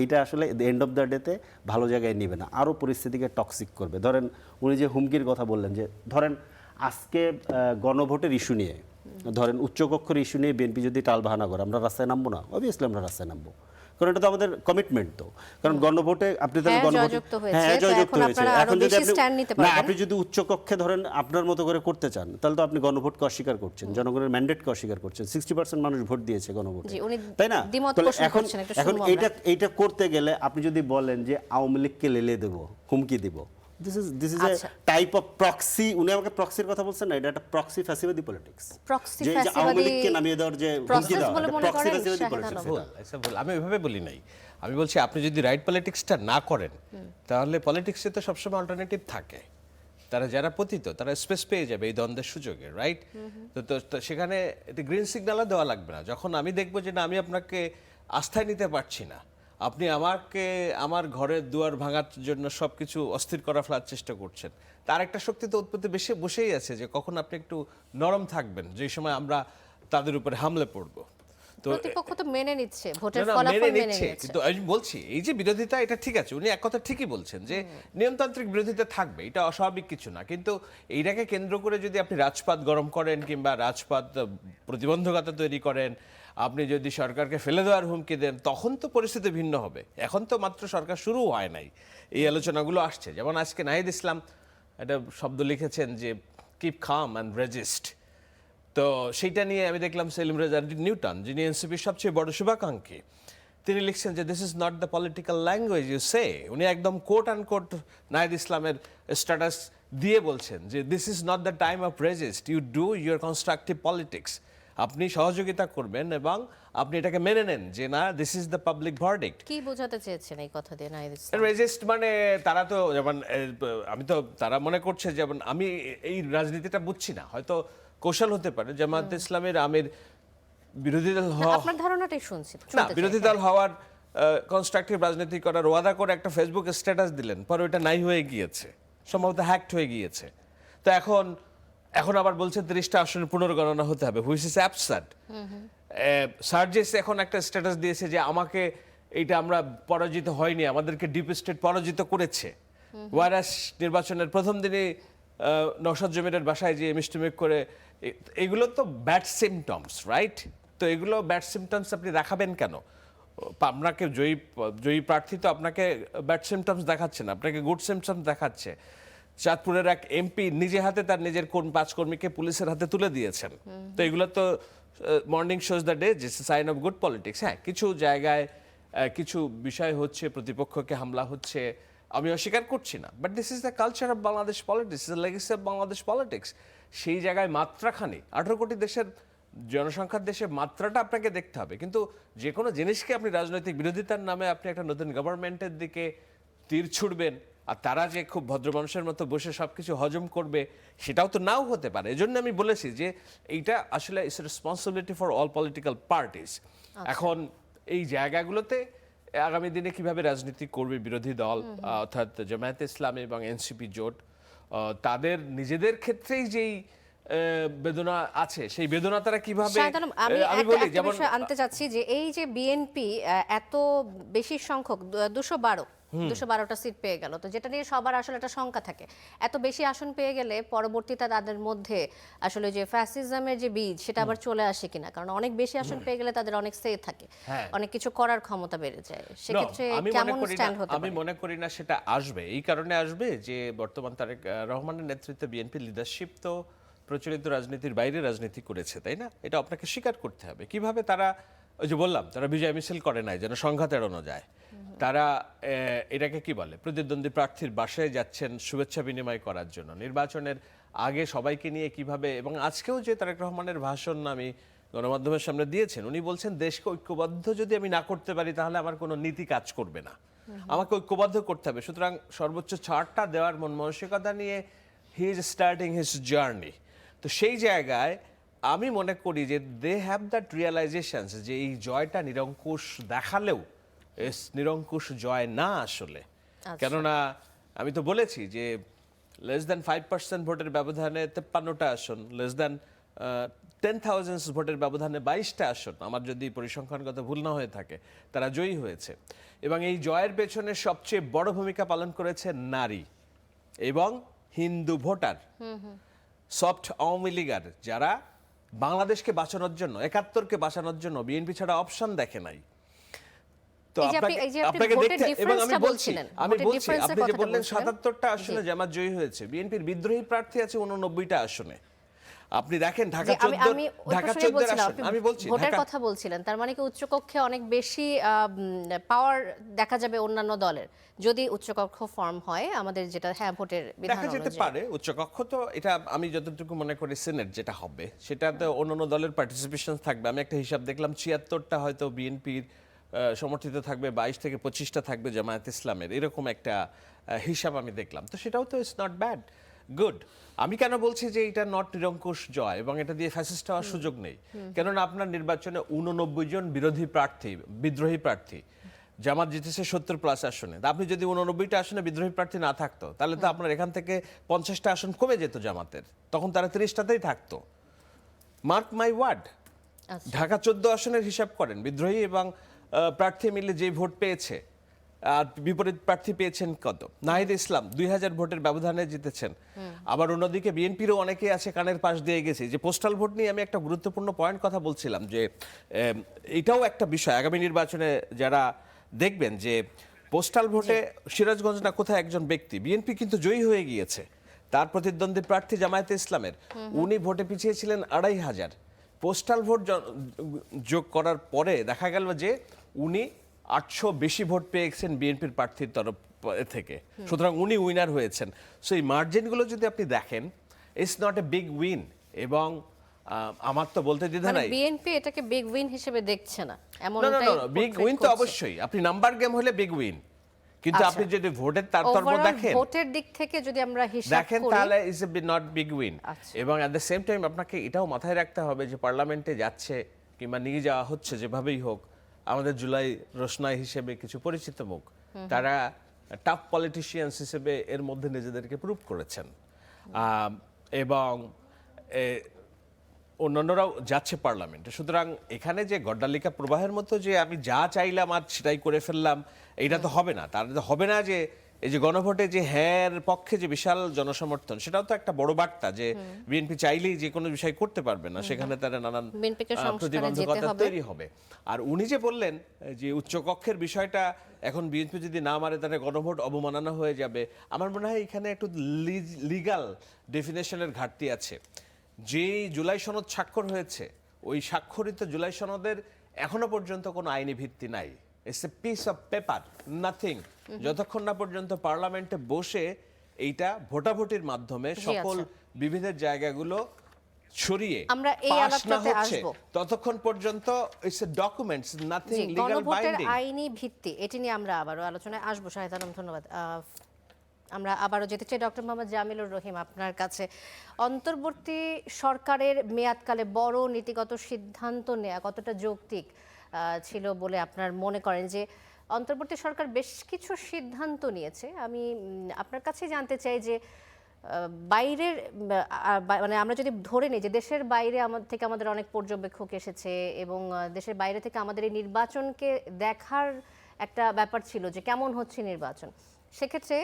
S3: এটা আসলে এন্ড অফ দ্য ডেতে ভালো জায়গায় নিবে না, আরও পরিস্থিতিকে টক্সিক করবে। ধরেন উনি যে হুমকির কথা বললেন, যে ধরেন আজকে গণভোটের ইস্যু নিয়ে, ধরেন উচ্চকক্ষের ইস্যু নিয়ে বিএনপি যদি টালবাহানা করে, আমরা রাস্তায় নামবো না? অবভিয়াসলি আমরা রাস্তায় নামবো, কারণ এটা তো আমাদের কমিটমেন্ট। তো কারণ গণভোটে আপনি ধরেন
S1: জয়যুক্ত হয়েছে, তো
S3: জয়যুক্ত
S1: এখন
S3: হয়েছে,
S1: আপনারা আরো
S3: এখন যদি
S1: বেশি
S3: আপনি
S1: stand নিতে
S3: না,
S1: পারবেন।
S3: আপনি যদি উচ্চকক্ষে ধরেন আপনার মতো করে করতে চান, তাহলে তো আপনি গণভোটকে অস্বীকার করছেন, জনগণের ম্যান্ডেটকে অস্বীকার করছেন। 60% মানুষ ভোট দিয়েছে গণভোটে,
S1: জি, উনি
S3: তাই না?
S1: দ্বিমত
S3: তাহলে
S1: পোষণ
S3: এখন
S1: করছেন, একটু
S3: এখন
S1: শুনবো আমরা।
S3: এইটা করতে গেলে আপনি যদি বলেন যে আওয়ামী লীগকে লেলে দেবো, হুমকি দিব, দিস ইজ এ
S1: আচ্ছা।
S3: Type of proxy. উনি আমাকে প্রক্সির কথা বলছেন না, এটা একটা প্রক্সি ফ্যাসিবাদী পলিটিক্স।
S1: প্রক্সি
S3: যে যে আওয়ামী লীগকে
S1: ফ্যাসিবাদী
S3: নামিয়ে দেওয়ার যে হুমকি
S1: process
S3: দেওয়া,
S1: বলে
S3: এটা
S1: মনে
S3: প্রক্সি
S1: করেন
S3: ফ্যাসিবাদী
S1: শাহেদ
S3: পলিটিক্স।
S1: আলম?
S2: ভুল, আমি ওইভাবে বলি নাই। আমি বলছি আপনি যদি রাইট পলিটিক্সটা না করেন, তাহলে পলিটিক্সে তো সবসময় অল্টারনেটিভ থাকে। তারা যারা পতিত, তারা স্পেস পেয়ে যাবে এই দ্বন্দ্বের সুযোগে, রাইট? তো সেখানে গ্রিন সিগন্যালও দেওয়া লাগবে না। যখন আমি দেখবো যে না, আমি আপনাকে আস্থায় নিতে পারছি না, আপনি আমাকে আমার ঘরের দুয়ার ভাঙার জন্য সব কিছু অস্থির করা ফেলার চেষ্টা করছেন, তার একটা শক্তি তো উৎপত্তি বেশি বসেই আছে, যে কখন আপনি একটু নরম থাকবেন, যেই সময় আমরা তাদের উপরে হামলে পড়বো। তো
S1: প্রতিপক্ষ তো মেনে নিচ্ছে, ভোটের
S2: না, না,
S1: ফলাফল
S2: মেনে
S1: মেনে
S2: নিচ্ছে,
S1: নিচ্ছে।
S2: কিন্তু আমি বলছি এই যে বিরোধিতা, এটা ঠিক আছে, উনি এক কথা ঠিকই বলছেন যে নিয়মতান্ত্রিক বিরোধিতা থাকবে, এটা অস্বাভাবিক কিছু না। কিন্তু এইটাকে কেন্দ্র করে যদি আপনি রাজপাত গরম করেন কিংবা রাজপাত প্রতিবন্ধকতা তৈরি করেন, আপনি যদি সরকারকে ফেলে দেওয়ার হুমকি দেন, তখন তো পরিস্থিতি ভিন্ন হবে। এখন তো মাত্র সরকার শুরু হয় নাই, এই আলোচনাগুলো আসছে। যেমন আজকে নাহিদ ইসলাম একটা শব্দ লিখেছেন যে কিপ কাম অ্যান্ড রেজিস্ট। তো সেইটা নিয়ে আমি দেখলাম সেলিম রেজা নিউটন, যিনি এনসিপির সবচেয়ে বড় শুভাকাঙ্ক্ষী, তিনি লিখছেন যে this is not the political language you say. উনি একদম কোট অ্যান্ড কোট নাহিদ ইসলামের স্ট্যাটাস দিয়ে বলছেন যে this is not the time of resist, you do your constructive politics. আপনি সহযোগিতা করবেন এবং আপনি এটাকে মেনে নেন যে না, this is the public verdict.
S1: কি বোঝাতে চেয়েছেন এই কথা দিয়ে নাহিদ ইসলাম?
S2: রেজিস্ট মানে তারা তো যেমন আমি তো তারা মনে করছে, যেমন আমি এই রাজনীতিটা বুঝছি না, হয়তো কৌশল হতে পারে। জামায়াতে ইসলামের আমির বিরোধী দল হওয়া,
S1: আপনার ধারণাটাই শুনছি,
S2: না
S1: শুনতে চাই।
S2: বিরোধী দল হওয়ার কনস্ট্রাকটিভ রাজনীতি করার ওয়াদা করে একটা ফেসবুক স্ট্যাটাস দিলেন, পরে ওইটা নাই হয়ে গিয়েছে, সম্ভবত হ্যাকড হয়ে গিয়েছে। তো এখন আবার বলছে 30টা আসনের পুনর্গণনা হতে হবে, হুইচ ইজ অ্যাবসার্ড। সার্জেস এখন একটা স্ট্যাটাস দিয়েছে যে আমাকে এইটা আমরা পরাজিত হয়নি, আমাদেরকে ডিপ স্টেট পরাজিত করেছে। ওয়ারাস নির্বাচনের প্রথম দিনে নওশাদ জমিরের বাসায় যে মিষ্টিমুখ করে, এগুলো তো ব্যাড সিমটমস, রাইট? তো এগুলো ব্যাড সিমটমস আপনি দেখাবেন কেন? আপনাকে জয়ী প্রার্থী তো আপনাকে ব্যাড সিমটমস দেখাচ্ছে না, আপনাকে গুড সিমটমস দেখাচ্ছে। চাঁদপুরের এক এমপি নিজে হাতে তার নিজের 5 কর্মীকে পুলিশের হাতে তুলে দিয়েছেন। তো এগুলো তো morning shows the day, this is sign of good politics. হ্যাঁ, কিছু জায়গায় কিছু বিষয় হচ্ছে, প্রতিপক্ষকে হামলা হচ্ছে, আমি অস্বীকার করছি না, but this is the culture of Bangladesh politics, is the legacy of Bangladesh politics. সেই জায়গায় মাত্রাখানি, 18 কোটি দেশের জনসংখ্যার দেশে মাত্রাটা আপনাকে দেখতে হবে। কিন্তু যে কোনো জিনিসকে আপনি রাজনৈতিক বিরোধিতার নামে আপনি একটা নতুন গভর্নমেন্টের দিকে তীর ছুড়বেন, আর তারা যে খুব ভদ্র মানুষের মতো বসে সবকিছু হজম করবে, সেটাও তো নাও হতে পারে। এজন্য আমি বলেছি যে এইটা আসলে it's responsibility for all political parties. এখন এই জায়গাগুলোতে আগামী দিনে কিভাবে রাজনীতি করবে বিরোধী দল অর্থাৎ জামায়াতে ইসলামী এবং এনসিপি জোট, তাদের নিজেদের ক্ষেত্রেই যেই বেদনা আছে সেই বেদনা তারা কিভাবে,
S1: শাহেদ আলম, আমি
S2: আমি
S1: একটা
S2: বলি
S1: একটা
S2: যেমন
S1: বিষয় আনতে চাচ্ছি যে এই যে বিএনপি এত বেশি সংখ্যক 212টা সিট পেয়ে গেল, তো যেটা নিয়ে সবার আসলে একটা শঙ্কা থাকে, এত বেশি আসন পেয়ে গেলে পরবর্তীতে তাদের মধ্যে আসলে যে ফ্যাসিজমের যে বীজ সেটা আবার চলে আসে কিনা, কারণ অনেক বেশি আসন পেয়ে গেলে তাদের অনেক সে থাকে,
S2: হ্যাঁ।
S1: অনেক কিছু করার ক্ষমতা বেড়ে যায়, সেক্ষেত্রে
S2: আমি মনে
S1: কেমন
S2: করি না,
S1: স্ট্যান্ড হতে
S2: আমি
S1: পারে?
S2: মনে করি না সেটা আসবে। এই কারণে আসবে যে বর্তমান তারেক রহমানের নেতৃত্বে বিএনপি লিডারশিপ তো প্রচলিত রাজনীতির বাইরে রাজনীতি করেছে, তাই না? এটা আপনাকে স্বীকার করতে হবে। কিভাবে তারা, ওই যে বললাম, তারা বিজয় মিছিল করে নাই যেন সংঘাত এড়ানো যায়। তারা এটাকে কি বলে, প্রতিদ্বন্দ্বী প্রার্থীর বাসায় যাচ্ছেন শুভেচ্ছা বিনিময় করার জন্য নির্বাচনের আগে সবাইকে নিয়ে কিভাবে। এবং আজকেও যে তারেক রহমানের ভাষণ আমি গণমাধ্যমের সামনে দিয়েছেন, উনি বলছেন দেশকে ঐক্যবদ্ধ যদি আমি না করতে পারি তাহলে আমার কোনো নীতি কাজ করবে না, আমাকে ঐক্যবদ্ধ করতে হবে। সুতরাং সর্বোচ্চ ছাড়টা দেওয়ার মন মানসিকতা নিয়ে he is starting his journey. তো সেই জায়গায় আমি মনে করি যে দে হ্যাভ দ্যাট রিয়েলাইজেশনস যে এই জয়টা নিরঙ্কুশ দেখালেও নিরঙ্কুশ জয় না আসলে। কেননা আমি তো বলেছি যে লেস দ্যান 5% ভোটের ব্যবধানে 53টা আসন, লেস দ্যান 10,000 ভোটের ব্যবধানে 22টা আসন, আমার যদি পরিসংখ্যানগত ভুল না হয়ে থাকে, তারা জয়ী হয়েছে। এবং এই জয়ের পেছনে সবচেয়ে বড় ভূমিকা পালন করেছে নারী এবং হিন্দু ভোটার, সফট আওয়ামী লীগার, যারা বাংলাদেশকে বাঁচানোর জন্য, 71কে বাঁচানোর জন্য বিএনপি ছাড়া অপশন দেখে নাই। তো
S1: এই যে আপনি
S2: আপনাকে
S1: ভোটের
S2: দেখতে, এবং আমি
S1: ডিফারেন্সটা
S2: বলছি,
S1: বলছিলেন,
S2: আমি
S1: ভোটের
S2: বলছি
S1: ডিফারেন্সের
S2: আপনি যে
S1: কথাটা
S2: বললেন
S1: বলছিলেন।
S2: 77টা আসনে জামাত জয়ী হয়েছে, বিএনপির বিদ্রোহী প্রার্থী আছে 89টা আসনে। আপনি দেখেন ঢাকা
S1: যে
S2: 14,
S1: আমি ওই
S2: ঢাকা
S1: প্রসঙ্গে
S2: 14
S1: বলছিলাম,
S2: আসন,
S1: আপনি
S2: আমি বলছি
S1: ভোটের
S2: ঢাকা,
S1: কথা বলছিলেন, তার মানে কি উচ্চকক্ষে অনেক বেশি পাওয়ার দেখা যাবে অন্যান্য দলের যদি উচ্চকক্ষ ফর্ম হয় আমাদের, যেটা হ্যাঁ ভোটের বিধান
S2: দেখা যেতে
S1: অনুযায়ী।
S2: পারে উচ্চকক্ষ। তো এটা আমি যতটুকু মনে করি সিনেট যেটা হবে সেটাতে অন্যান্য দলের পার্টিসিপেশন থাকবে। আমি একটা হিসাব দেখলাম 76টা হয়তো বিএনপির সমর্থিত থাকবে, 22 থেকে 25টা থাকবে জামায়াত ইসলামের, এরকম একটা হিসাব আমি দেখলাম। তো সেটাও তো ইটস নট ব্যাড, গুড। আমি কেন বলছি যে এটা নট নিরঙ্কুশ জয় এবং এটা দিয়ে ফ্যাসিস্ট হওয়ার সুযোগ নেই, কেননা আপনার নির্বাচনে 89 জন বিরোধী প্রার্থী, বিদ্রোহী প্রার্থী, জামাত জিতেছে 70+ আসনে। তা আপনি যদি 89টা আসনে বিদ্রোহী প্রার্থী না থাকতো তাহলে তো আপনার এখান থেকে 50টা আসন কমে যেত জামাতের, তখন তারা 30টাতেই থাকতো। Mark my word.
S1: আচ্ছা।
S2: ঢাকা 14 আসনের হিসাব করেন, বিদ্রোহী এবং প্রার্থী মিলে যে ভোট পেয়েছে, আর বিপরীত প্রার্থী পেয়েছেন কত? নাহিদ ইসলাম 2000 ভোটের ব্যবধানে জিতেছেন। আবার অন্যদিকে বিএনপিরও অনেকে আছে কানের পাশ দিয়ে গেছে। যে পোস্টাল ভোট নিয়ে আমি একটা গুরুত্বপূর্ণ পয়েন্ট কথা বলছিলাম, যে এটাও একটা বিষয় আগামী নির্বাচনে যারা দেখবেন যে পোস্টাল ভোটে সিরাজগঞ্জ না কোথায় একজন ব্যক্তি, বিএনপি কিন্তু জয়ী হয়ে গিয়েছে, তার প্রতিদ্বন্দ্বী প্রার্থী জামায়াতে ইসলামের, উনি ভোটে পিছিয়ে ছিলেন 2500। পোস্টাল ভোট যোগ করার পরে দেখা গেল যে উনি 800 বেশি ভোট পেয়েছেন বিএনপির প্রার্থীর তরফ থেকে, সুতরাং উনি উইনার হয়েছেন। সো এই মার্জিনগুলো যদি আপনি দেখেন, it's not a big win. এবং আমার তো বলতে দ্বিধা
S1: মানে
S2: নাই,
S1: বিএনপি এটাকে বিগ উইন হিসেবে দেখছে না,
S2: না
S1: এমনটাই
S2: বিগ
S1: portray
S2: উইন তো
S1: করছে।
S2: অবশ্যই, আপনি নাম্বার গেম হলে বিগ উইন, কিন্তু
S1: আচ্ছা।
S2: আপনি যদি ভোটের তারতম্য
S1: Overall
S2: দেখেন,
S1: ভোটের দিক থেকে যদি আমরা হিসাব
S2: দেখেন
S1: করি,
S2: তাহলে is a not big win.
S1: আচ্ছা।
S2: এবং অ্যাট দ্য সেম টাইম আপনাকে এটাও মাথায় রাখতে হবে যে পার্লামেন্টে যাচ্ছে কিংবা নিয়ে যাওয়া হচ্ছে যেভাবেই হোক আমাদের জুলাই রোশনাই হিসেবে কিছু পরিচিত মুখ, তারা টাফ পলিটিশিয়ানস হিসেবে এর মধ্যে নিজেদেরকে প্রুভ করেছেন। এবং অন্যান্যরাও যাচ্ছে পার্লামেন্টে। সুতরাং এখানে যে গড্ডালিকা প্রবাহের মতো যে আমি যা চাইলাম আর সেটাই করে ফেললাম, এটা তো হবে না। তার হবে না যে এই যে গণভোটে যে হ্যাঁর পক্ষে যে বিশাল জনসমর্থন, সেটাও তো একটা বড় বার্তা যে বিএনপি চাইলেই যে কোনো বিষয় করতে পারবে না, সেখানে তারা নানান
S1: বিএনপিকে সংস্কারে যেতে
S2: প্রতিবন্ধকতা
S1: হবে।
S2: তৈরি হবে। আর উনি যে বললেন যে উচ্চকক্ষের বিষয়টা এখন বিএনপি যদি না মারে তাহলে গণভোট অবমাননা হয়ে যাবে, আমার মনে হয় এখানে একটু লিগ্যাল ডেফিনেশনের ঘাটতি আছে। যে জুলাই সনদ স্বাক্ষর হয়েছে, ওই স্বাক্ষরিত জুলাই সনদের এখনো পর্যন্ত কোনো আইনি ভিত্তি নাই। It's a piece of paper, nothing. যতক্ষণ না পর্যন্ত পার্লামেন্টে বসে এইটা ভোটাভুটির মাধ্যমে সকল বিবিধের জায়গাগুলো ছড়িয়ে
S1: আমরা এই
S2: পাস না
S1: আলাপটাতে
S2: হচ্ছে,
S1: আসবো।
S2: ততক্ষণ পর্যন্ত it's a documents, nothing
S1: G,
S2: legal
S1: গণভোটের
S2: বাইন্ডিং।
S1: আইনি ভিত্তি, এটি নিয়ে আমরা আবারও আলোচনায় আসবো। শাহেদ আলম, ধন্যবাদ। আমরা আবারও যেতে চাই ডক্টর মোহাম্মদ জামিলুর রহিম আপনার কাছে। অন্তর্বর্তী সরকারের মেয়াদকালে বড় নীতিগত সিদ্ধান্ত নেওয়া কতটা যৌক্তিক ছিল বলে আপনার মনে করেন? যে অন্তর্বর্তী সরকার বেশ কিছু সিদ্ধান্ত নিয়েছে। আমি আপনার কাছে জানতে চাই যে বাইরের মানে আমরা যদি ধরে নিই যে দেশের বাইরে আমাদের থেকে আমাদের অনেক পর্যবেক্ষক এসেছে এবং দেশের বাইরে থেকে আমাদের এই নির্বাচনকে দেখার একটা ব্যাপার ছিল যে কেমন হচ্ছে নির্বাচন। সেক্ষেত্রে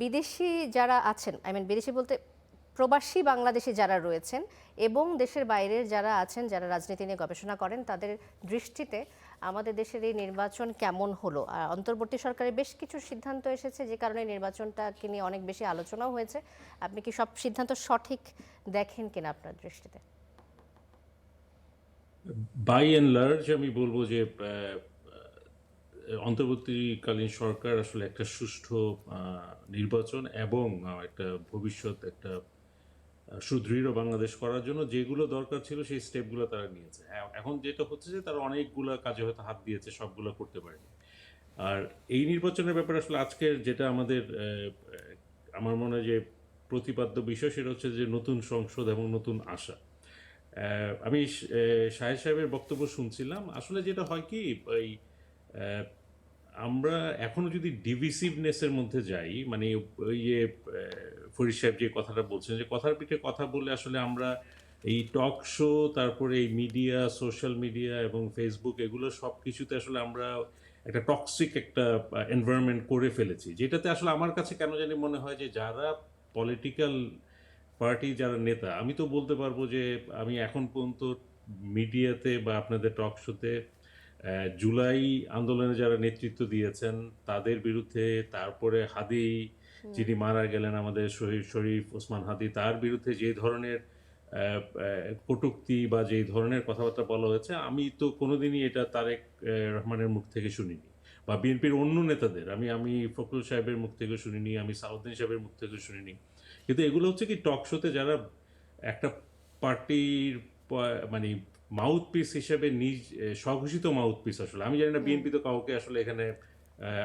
S1: বিদেশি যারা আছেন, বিদেশি বলতে প্রবাসী বাংলাদেশি যারা রয়েছেন এবং দেশের বাইরের যারা আছেন, যারা রাজনীতি নিয়ে গবেষণা করেন, তাদের দৃষ্টিতে আমাদের দেশের এই নির্বাচন কেমন হলো। আর অন্তর্বর্তী সরকারের বেশ কিছু সিদ্ধান্ত এসেছে যে কারণে নির্বাচনটাকে নিয়ে অনেক বেশি আলোচনাও হয়েছে। আপনি কি সব সিদ্ধান্ত সঠিক দেখেন কিনা আপনার দৃষ্টিতে?
S4: বাই অ্যান্ড লার্জ আমি বলবো যে অন্তর্বর্তীকালীন সরকার আসলে একটা সুষ্ঠু নির্বাচন এবং একটা ভবিষ্যৎ একটা সুদৃঢ় বাংলাদেশ করার জন্য যেগুলো দরকার ছিল সেই স্টেপগুলো তারা নিয়েছে। এখন যেটা হচ্ছে যে তারা অনেকগুলো কাজে হয়তো হাত দিয়েছে, সবগুলো করতে পারেনি। আর এই নির্বাচনের ব্যাপারে আসলে আজকের যেটা আমাদের আমার মনে হয় যে প্রতিপাদ্য বিষয়, সেটা হচ্ছে যে নতুন সংসদ এবং নতুন আশা। আমি শাহেদ সাহেবের বক্তব্য শুনছিলাম। আসলে যেটা হয় কি, ওই আমরা এখনো যদি ডিভিসিভনেসের মধ্যে যাই, মানে ওই যে ফরিদ সাহেব যে কথাটা বলছেন, যে কথার পিঠে কথা বলে আসলে আমরা এই টক শো, তারপরে এই মিডিয়া, সোশ্যাল মিডিয়া এবং ফেসবুক, এগুলো সব কিছুতে আসলে আমরা একটা টক্সিক একটা এনভায়রনমেন্ট করে ফেলেছি, যেটাতে আসলে আমার কাছে কেন জানি মনে হয় যে যারা পলিটিক্যাল পার্টি, যারা নেতা, আমি তো বলতে পারবো যে আমি এখন পর্যন্ত মিডিয়াতে বা আপনাদের টক শোতে জুলাই আন্দোলনে যারা নেতৃত্ব দিয়েছেন তাদের বিরুদ্ধে, তারপরে হাদি যিনি মারা গেলেন, আমাদের শহীদ শরীফ ওসমান হাদি, তার বিরুদ্ধে যে ধরনের কটূক্তি বা যে ধরনের কথাবার্তা বলা হয়েছে, আমি তো কোনোদিনই এটা তারেক রহমানের মুখ থেকে শুনিনি, বা বিএনপির অন্য নেতাদের, আমি ফখরুল সাহেবের মুখ থেকে শুনিনি, আমি সাউদ্দিন সাহেবের মুখ থেকে শুনিনি। কিন্তু এগুলো হচ্ছে কি, টক শোতে যারা একটা পার্টির মানে মাউথ পিস হিসেবে স্বঘোষিত মাউথ পিস, আসলে আমি জানি না বিএনপি তো কাউকে আসলে এখানে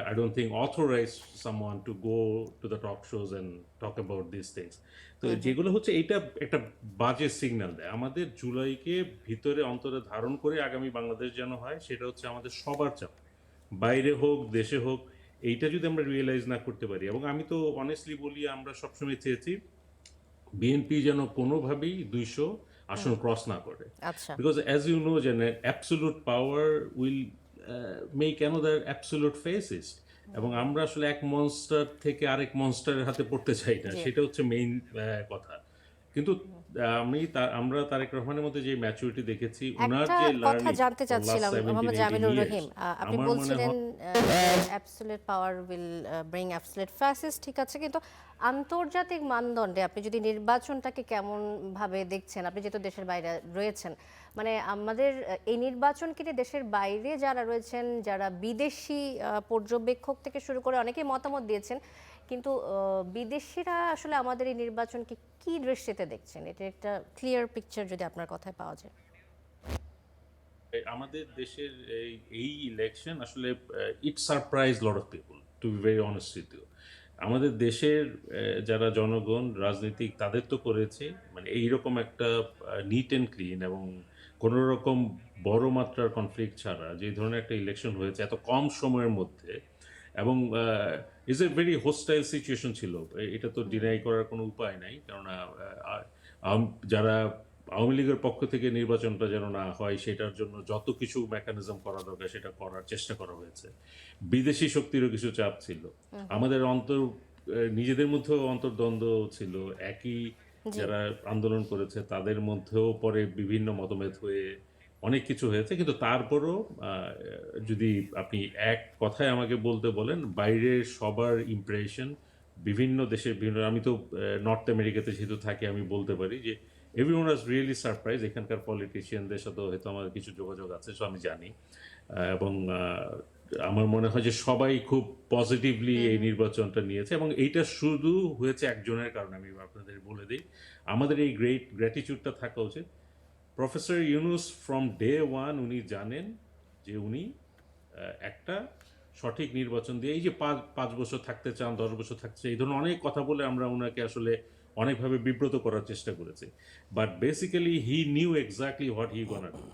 S4: I don't think authorise someone to go to the talk shows and talk about this things. তো যেগুলো হচ্ছে, এইটা একটা বাজে সিগন্যাল দেয় আমাদের জুলাইকে ভিতরে অন্তরে ধারণ করে আগামী বাংলাদেশ যেন হয়, সেটা হচ্ছে আমাদের সবার চাপ, বাইরে হোক দেশে হোক। এইটা যদি আমরা রিয়েলাইজ না করতে পারি, এবং আমি তো অনেস্টলি বলি, আমরা সবসময় চেয়েছি বিএনপি যেন কোনোভাবেই 200 আসন ক্রস না করে,
S1: আচ্ছা,
S4: বিকজ অ্যাজ ইউ নো যে absolute power will make another absolute fascist, এবং আমরা আসলে এক মনস্টার থেকে আরেক মনস্টারের হাতে পড়তে চাই না, সেটা হচ্ছে মেইন কথা। কিন্তু আমরা তারেক রহমানের মধ্যে যে ম্যাচুরিটি দেখেছি, ওনার
S1: একটা
S4: যে
S1: কথা
S4: লার্নিং
S1: জানতে চাচ্ছিলাম মোহাম্মদ জামিলুর রহিম, আপনি
S4: আমার মনে
S1: বলছিলেন
S4: হয়
S1: absolute power will bring absolute fascist, ঠিক আছে, কিন্তু আন্তর্জাতিক মানদণ্ডে আপনি যদি নির্বাচনটাকে কেমন ভাবে দেখছেন, আপনি যেহেতু দেশের বাইরে রয়েছেন, মানে আমাদের এই নির্বাচনকে নিয়ে দেশের বাইরে যারা রয়েছেন, যারা বিদেশি পর্যবেক্ষক থেকে শুরু করে অনেকেই মতামত দিয়েছেন, কিন্তু বিদেশিরা আসলে আমাদের এই নির্বাচনকে কি দৃষ্টিতে দেখছেন, এটা একটা ক্লিয়ার পিকচার যদি আপনার কথায় পাওয়া যায়।
S4: আমাদের দেশের এই ইলেকশন আসলে it surprise lot of people, to be very honest with you. আমাদের দেশের যারা জনগণ রাজনীতিক, তাদের তো করেছে মানে এইরকম একটা নিট অ্যান্ড ক্লিন এবং কোনো রকম বড় মাত্রার কনফ্লিক্ট ছাড়া যে ধরনের একটা ইলেকশন হয়েছে এত কম সময়ের মধ্যে, এবং is a very hostile situation ছিল, এটা তো ডিনাই করার কোনো উপায় নাই। কেননা যারা আওয়ামী লীগের পক্ষ থেকে নির্বাচনটা যেন না হয়, সেটার জন্য যত কিছু মেকানিজম করা দরকার সেটা করার চেষ্টা করা হয়েছে। বিদেশি শক্তিরও কিছু চাপ ছিল, আমাদের নিজেদের মধ্যেও অন্তর্দ্বন্দ্ব ছিল, একই যারা আন্দোলন করেছে তাদের মধ্যেও পরে বিভিন্ন মতভেদ হয়ে অনেক কিছু হয়েছে। কিন্তু তারপরও যদি আপনি এক কথায় আমাকে বলতে বলেন, বাইরের সবার ইমপ্রেশন, বিভিন্ন দেশের বিভিন্ন, আমি তো নর্থ আমেরিকাতে যেহেতু থাকি, আমি বলতে পারি যে এভরিওয়ান ওয়াজ রিয়েলি সারপ্রাইজ। এখানকার পলিটিশিয়ানদের সাথেও হয়তো আমার কিছু যোগাযোগ আছে, সো আমি জানি, এবং আমার মনে হয় যে সবাই খুব পজিটিভলি এই নির্বাচনটা নিয়েছে, এবং এইটা শুধু হয়েছে একজনের কারণে। আমি আপনাদের বলে দিই, আমাদের এই গ্র্যাটিটিউডটা থাকা উচিত। Professor Yunus from day one উনি জানেন যে উনি একটা সঠিক নির্বাচন দিয়ে, এই যে 5 বছর থাকতে চান, 10 বছর থাকতে চান, এই ধরনের অনেক কথা বলে আমরা ওনাকে আসলে অনেকভাবে বিব্রত করার চেষ্টা করেছি, but basically he knew exactly what he gonna do.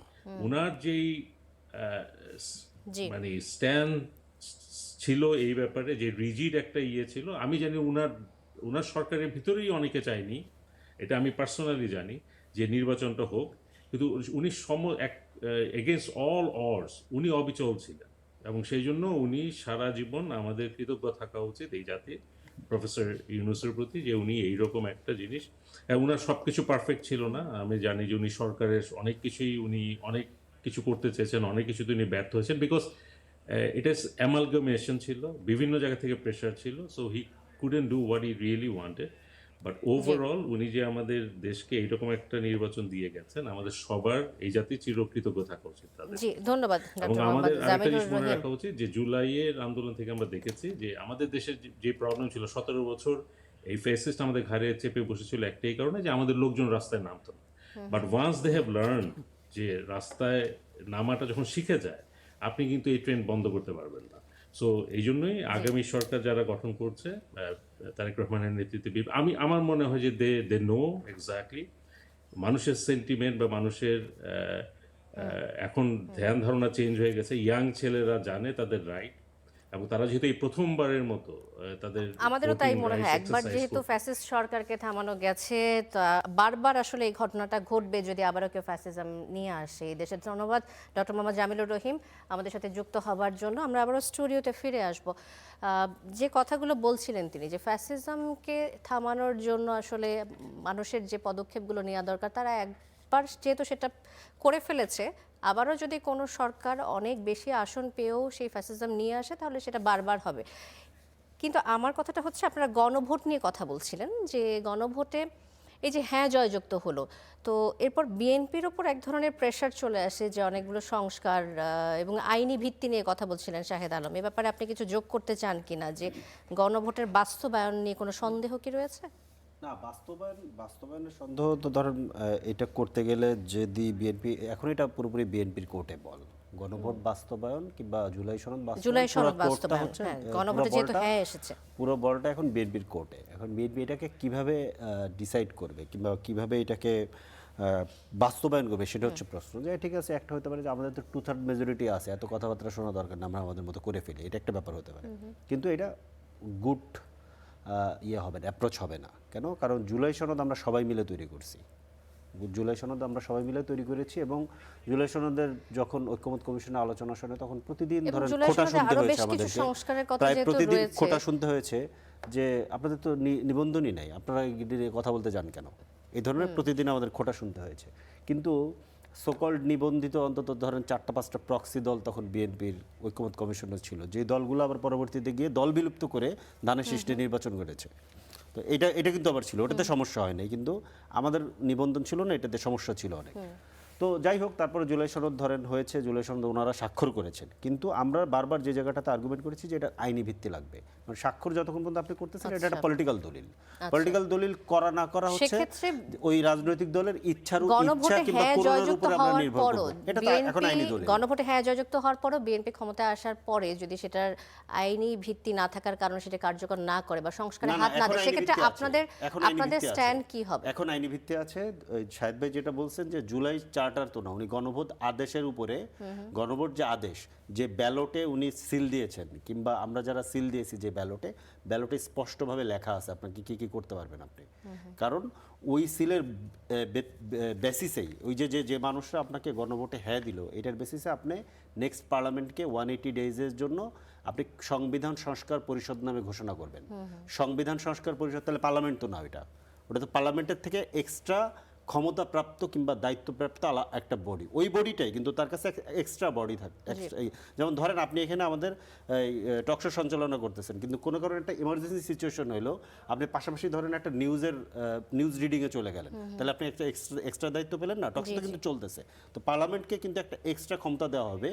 S4: ওনার যেই মানে স্ট্যান্ড ছিল এই ব্যাপারে, যে রিজিড একটা ইয়ে ছিল। আমি জানি উনার সরকারের ভিতরেই অনেকে চায়নি, এটা আমি পার্সোনালি জানি, যে নির্বাচনটা হোক। কিন্তু উনি এগেনস্ট অল অডস উনি অবিচল ছিলেন, এবং সেই জন্য উনি সারা জীবন আমাদের কৃতজ্ঞ থাকা উচিত এই জাতির প্রফেসর ইউনূসের প্রতি, যে উনি এইরকম একটা জিনিস। উনার সব কিছু পারফেক্ট ছিল না, আমি জানি যে উনি সরকারের অনেক কিছুই উনি অনেক কিছু করতে চেয়েছেন, অনেক কিছুতে উনি ব্যর্থ হয়েছেন, বিকজ এটা অ্যামালগামেশন ছিল, বিভিন্ন জায়গা থেকে প্রেশার ছিল, so he couldn't do what he really wanted. But overall উনি যে আমাদের দেশকে এইরকম একটা নির্বাচন দিয়ে গেছেন, আমাদের সবার এই জাতির চিরকৃতজ্ঞ থাকা উচিত তাদের।
S1: জি, ধন্যবাদ
S4: এবং
S1: ডক্টর
S4: আমাদের
S1: মোহাম্মদ
S4: আরেকটা
S1: জামিলুর
S4: জিনিস মনে
S1: রহিম।
S4: রাখা উচিত, যে জুলাইয়ের আন্দোলন থেকে আমরা দেখেছি যে আমাদের দেশের যে প্রবলেম ছিল 17 বছর, এই ফেসিস্ট আমাদের ঘাড়ে চেপে বসেছিল একটাই কারণে, যে আমাদের লোকজন রাস্তায় নামতো না। But once they have learn, যে রাস্তায় নামাটা যখন শিখে যায়, আপনি কিন্তু এই ট্রেন বন্ধ করতে পারবেন না। সো এই জন্যই আগামী সরকার যারা গঠন করছে, তারেক রহমানের নেতৃত্বে, আমার মনে হয় যে দে নো এক্স্যাক্টলি মানুষের সেন্টিমেন্ট বা মানুষের এখন ধ্যান ধারণা চেঞ্জ হয়ে গেছে। ইয়াং ছেলেরা জানে তাদের রাইট, এবং তারা যেহেতু এই প্রথমবার মতো তাদের
S1: আমাদেরও তাই
S4: voting
S1: মনে হয়,
S4: rights
S1: একবার
S4: exercise
S1: যেহেতু ফ্যাসিস্ট সরকারকে থামানো গেছে, তা বারবার আসলে এই ঘটনাটা ঘটবে যদি আবারও কেউ ফ্যাসিজম নিয়ে আসে এই দেশে। ধন্যবাদ ডক্টর মোহাম্মদ জামিলুর রহিম আমাদের সাথে যুক্ত হবার জন্য। আমরা আবারও স্টুডিওতে ফিরে আসব। যে কথাগুলো বলছিলেন তিনি, যে ফ্যাসিজমকে থামানোর জন্য আসলে মানুষের যে পদক্ষেপগুলো নেওয়া দরকার, তারা একবার যেহেতু সেটা করে ফেলেছে, আবারও যদি কোনো সরকার অনেক বেশি আসন পেয়েও সেই ফ্যাসিজম নিয়ে আসে, তাহলে সেটা বারবার হবে। কিন্তু আমার কথাটা হচ্ছে, আপনারা গণভোট নিয়ে কথা বলছিলেন, যে গণভোটে এই যে হ্যাঁ জয়যুক্ত হলো, তো এরপর বিএনপির ওপর এক ধরনের প্রেশার চলে আসে যে অনেকগুলো সংস্কার এবং আইনি ভিত্তি নিয়ে কথা বলছিলেন শাহেদ আলম। এ ব্যাপারে আপনি কিছু যোগ করতে চান কিনা, যে গণভোটের বাস্তবায়ন নিয়ে কোনো সন্দেহ কি রয়েছে?
S3: না, বাস্তবায়নের সন্দেহ তো ধরেন এটা করতে গেলে যদি বিএনপি, এখন এটা পুরোপুরি বিএনপির কোর্টে বল, গণভোট বাস্তবায়ন কিংবা জুলাই সনদ
S1: জুলাই সনদ
S3: পুরো কোর্টটা
S1: বাস্তবায়ন,
S3: হচ্ছে,
S1: হ্যাঁ,
S3: পুরো
S1: গণভোটে যেহেতু
S3: বলটা-
S1: হ্যাঁ এসেছে।
S3: পুরো বলটা এখন বিএনপির কোর্টে। এখন বিএনপি এটাকে কিভাবে ডিসাইড করবে কিংবা কিভাবে এটাকে বাস্তবায়ন করবে, সেটা হচ্ছে প্রশ্ন। যে ঠিক আছে, একটা হতে পারে যে আমাদের তো 2/3 মেজরিটি আছে, এত কথাবার্তা শোনা দরকার না, আমরা আমাদের মতো করে ফেলি, এটা একটা ব্যাপার হতে পারে। কিন্তু এটা গুড ইয়ে হবে না, অ্যাপ্রোচ হবে না। কেন? কারণ জুলাই সনদ আমরা সবাই মিলে তৈরি করছি, জুলাই সনদ আমরা সবাই মিলে তৈরি করেছি, এবং জুলাই সনদের যখন ঐক্যমত কমিশনে আলোচনা শুনে তখন প্রতিদিন
S1: এবং
S3: ধরেন
S1: জুলাই
S3: খোটা
S1: সনদে
S3: শুনতে
S1: আরো
S3: হয়েছে
S1: বেশ কিছু
S3: আমাদেরকে,
S1: সংস্কারের কথা
S3: প্রায়
S1: যেহেতু
S3: প্রতিদিন
S1: রয়েছে।
S3: খোটা শুনতে হয়েছে যে আপনাদের তো নিবন্ধনই নাই, আপনারা কথা বলতে যান কেন, এই ধরনের প্রতিদিন আমাদের খোটা শুনতে হয়েছে। কিন্তু সোকল্ড নিবন্ধিত অন্তত ধরেন 4-5টা প্রক্সি দল তখন বিএনপির ঐক্যমত কমিশনে ছিল, যে দলগুলো আবার পরবর্তীতে গিয়ে দল বিলুপ্ত করে ধানের শীষে নির্বাচন করেছে। তো এটা কিন্তু আবার ছিল, ওটাতে সমস্যা হয় নাই, কিন্তু আমাদের নিবন্ধন ছিল না, এটাতে সমস্যা ছিল অনেক। তো যাই হোক, তারপরে জুলাই সনদ ধরেন হয়েছে, জুলাই সনদ ওনারা স্বাক্ষর করেছেন, কিন্তু আমরা বারবার যে জায়গাটাতে আর্গুমেন্ট করেছি যে এটা আইনি ভিত্তি লাগবে, মানে স্বাক্ষর যতক্ষণ পর্যন্ত আপনি করতেছেন এটা একটা পলিটিক্যাল দলিল। পলিটিক্যাল দলিল করা না করা হচ্ছে
S1: সেক্ষেত্রে
S3: ওই রাজনৈতিক দলের ইচ্ছা
S1: গণভোটে
S3: কিংবা
S1: হ্যাঁ
S3: পূরণের
S1: জয়যুক্ত
S3: উপর আমরা
S1: হওয়ার
S3: নির্ভর
S1: পরও
S3: করব, এটা তো এখন আইনি দলিল।
S1: গণভোটে হ্যাঁ জয়যুক্ত হওয়ার পরও বিএনপি ক্ষমতায় আসার পরে যদি সেটার আইনি ভিত্তি না থাকার কারণে সেটা কার্যকর না করে বা সংস্কারে হাত না দেয়, সেক্ষেত্রে আপনাদের স্ট্যান্ড কি হবে?
S3: এখন আইনি ভিত্তি আছে। শাহেদ ভাই যেটা বলছেন যে জুলাই চার্টার তো না, উনি গণভোট আদেশের উপরে, গণভোট যে আদেশ, যে ব্যালটে উনি সিল দিয়েছেন, কিংবা আমরা যারা সিল দিয়েছি যে ব্যালটে স্পষ্টভাবে লেখা আছে আপনাকে কি কি করতে পারবেন আপনি। কারণ ওই সিলের বেসিসেই ওই যে মানুষরা আপনাকে গণভোটে হ্যাঁ দিল, এটার বেসিসে আপনি নেক্সট পার্লামেন্টকে 180 ডেজের জন্য আপনি সংবিধান সংস্কার পরিষদ নামে ঘোষণা করবেন। সংবিধান সংস্কার পরিষদ তাহলে পার্লামেন্ট তো না, ওটা তো পার্লামেন্টের থেকে এক্সট্রা ক্ষমতাপ্রাপ্ত কিংবা দায়িত্বপ্রাপ্ত একটা বডি, ওই বডিটাই কিন্তু তার কাছে এক্সট্রা বডি থাকে। যেমন ধরেন আপনি এখানে আমাদের টকশো সঞ্চালনা করতেছেন, কিন্তু কোনো কারণে একটা ইমার্জেন্সি সিচুয়েশন হলো, আপনি পাশাপাশি ধরেন একটা নিউজ রিডিংয়ে চলে গেলেন, তাহলে আপনি একটা এক্সট্রা দায়িত্ব পেলেন না, টকশোটা কিন্তু চলতেছে। তো পার্লামেন্টকে কিন্তু একটা এক্সট্রা ক্ষমতা দেওয়া হবে,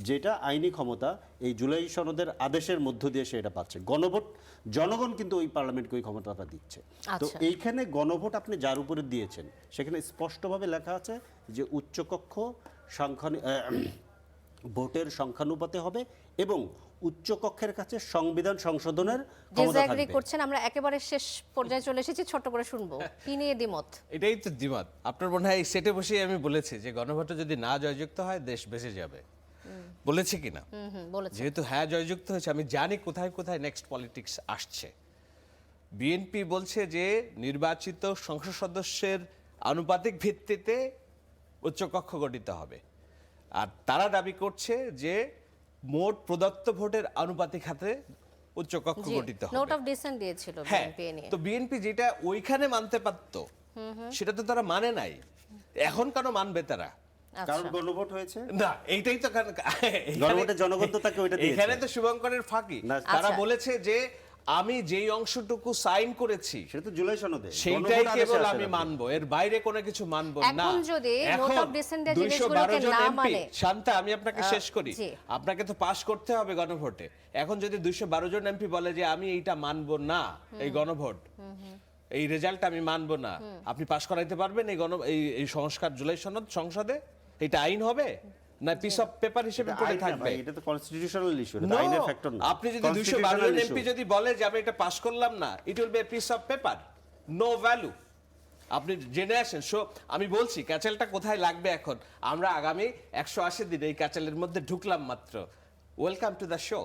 S3: যেটা আইনি ক্ষমতা এই জুলাই সনদের আদেশের মধ্য দিয়ে সে এটা পাচ্ছে। গণভোট জনগণ কিন্তু ওই পার্লামেন্টকে ওই ক্ষমতাটা দিচ্ছে। তো এইখানে গণভোট আপনি যার উপরে দিয়েছেন, সেখানে স্পষ্টভাবে লেখা আছে যে উচ্চকক্ষ ভোটের সংখ্যানুপাতে হবে এবং উচ্চকক্ষের কাছে সংবিধান সংশোধনের ক্ষমতা থাকবে।
S1: করছেন, আমরা একেবারে শেষ পর্যায়ে চলে এসেছি, ছোট করে শুনবো কি নিয়ে দ্বিমত।
S2: এটাই তো দ্বিমত। আপনার মনে হয় সেটে বসেই আমি বলেছি যে গণভোটে যদি না জয়যুক্ত হয় দেশ বেঁচে যাবে। বলেছে কিনা?
S1: বলেছে।
S2: যেহেতু হ্যাঁ জয়যুক্ত হয়েছে, আমি জানি কোথায় কোথায় নেক্সট পলিটিক্স আসছে। বিএনপি বলছে যে নির্বাচিত সংসদ সদস্যের আনুপাতিক ভিত্তিতে উচ্চকক্ষ গঠিত হবে, আর তারা দাবি করছে যে মোট প্রদত্ত ভোটের আনুপাতিক হাতে উচ্চকক্ষ
S1: জি,
S2: গঠিত
S1: নোট
S2: হবে।
S1: অফ ডিসেন্ট দিয়েছিল
S2: হ্যাঁ,
S1: বিএনপি নিয়ে।
S2: তো বিএনপি যেটা ওইখানে মানতে পারতো সেটা তো তারা মানে নাই, এখন কেন মানবে তারা?
S5: কারণ
S1: আচ্ছা,
S5: গণভোট হয়েছে,
S2: না, এইটাই তো
S5: গণভোটের জনগণ তো তাকে ওইটা দিয়েছে।
S2: এখানে তো শুভঙ্করের ফাঁকি।
S5: না,
S2: তারা
S1: আচ্ছা।
S2: বলেছে যে আমি যেই অংশটুকু সাইন করেছি
S5: সেটা তো জুলাই সনদে,
S2: সেইটাই
S5: গণভোট আদেশে
S2: কেবল
S5: আসে
S2: আমি
S5: না।
S2: মানবো, এর বাইরে কোনো কিছু মানবো না।
S1: এখন যদি নোট অফ ডিসেন্টের জিনিসগুলোকে
S2: 212 জন
S1: না
S2: MP,
S1: মানে,
S2: শান্তা আমি আপনাকে শেষ করি,
S1: জি।
S2: আপনাকে তো পাস করতে হবে গণভোটে। এখন যদি 212 জন এমপি বলে যে আমি এইটা মানবো না, এই গণভোট, এই রেজাল্ট আমি মানবো না, আপনি পাস করাইতে পারবেন এই সংস্কার জুলাই সনদ সংসদে? এটা আইন হবে না পিস অফ পেপার হিসেবে
S5: এটা
S2: পড়ে
S5: আইন না
S2: থাকবে?
S5: ভাই, এটা তো কনস্টিটিউশনাল ইস্যু, এটা
S2: No,
S5: আইনের ফ্যাক্টর না।
S2: আপনি যদি 212 জন এমপি যদি বলে যে আমি এটা পাস করলাম না, it will be a piece of paper, no value. আপনি জেনে আসেন। সো আমি বলছি ক্যাচেলটা কোথায় লাগবে এখন। আমরা আগামী 180 দিন এই ক্যাচেলের মধ্যে ঢুকলাম মাত্র। Welcome to the show.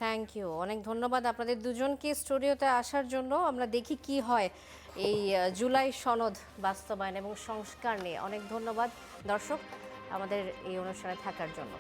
S1: Thank you, অনেক ধন্যবাদ আপনাদের দুজনকে স্টুডিওতে আসার জন্য। আমরা দেখি কি হয় এই জুলাই সনদ বাস্তবায়ন এবং সংস্কার নিয়ে। অনেক ধন্যবাদ দর্শক আমাদের এই অনুষ্ঠানে থাকার জন্য।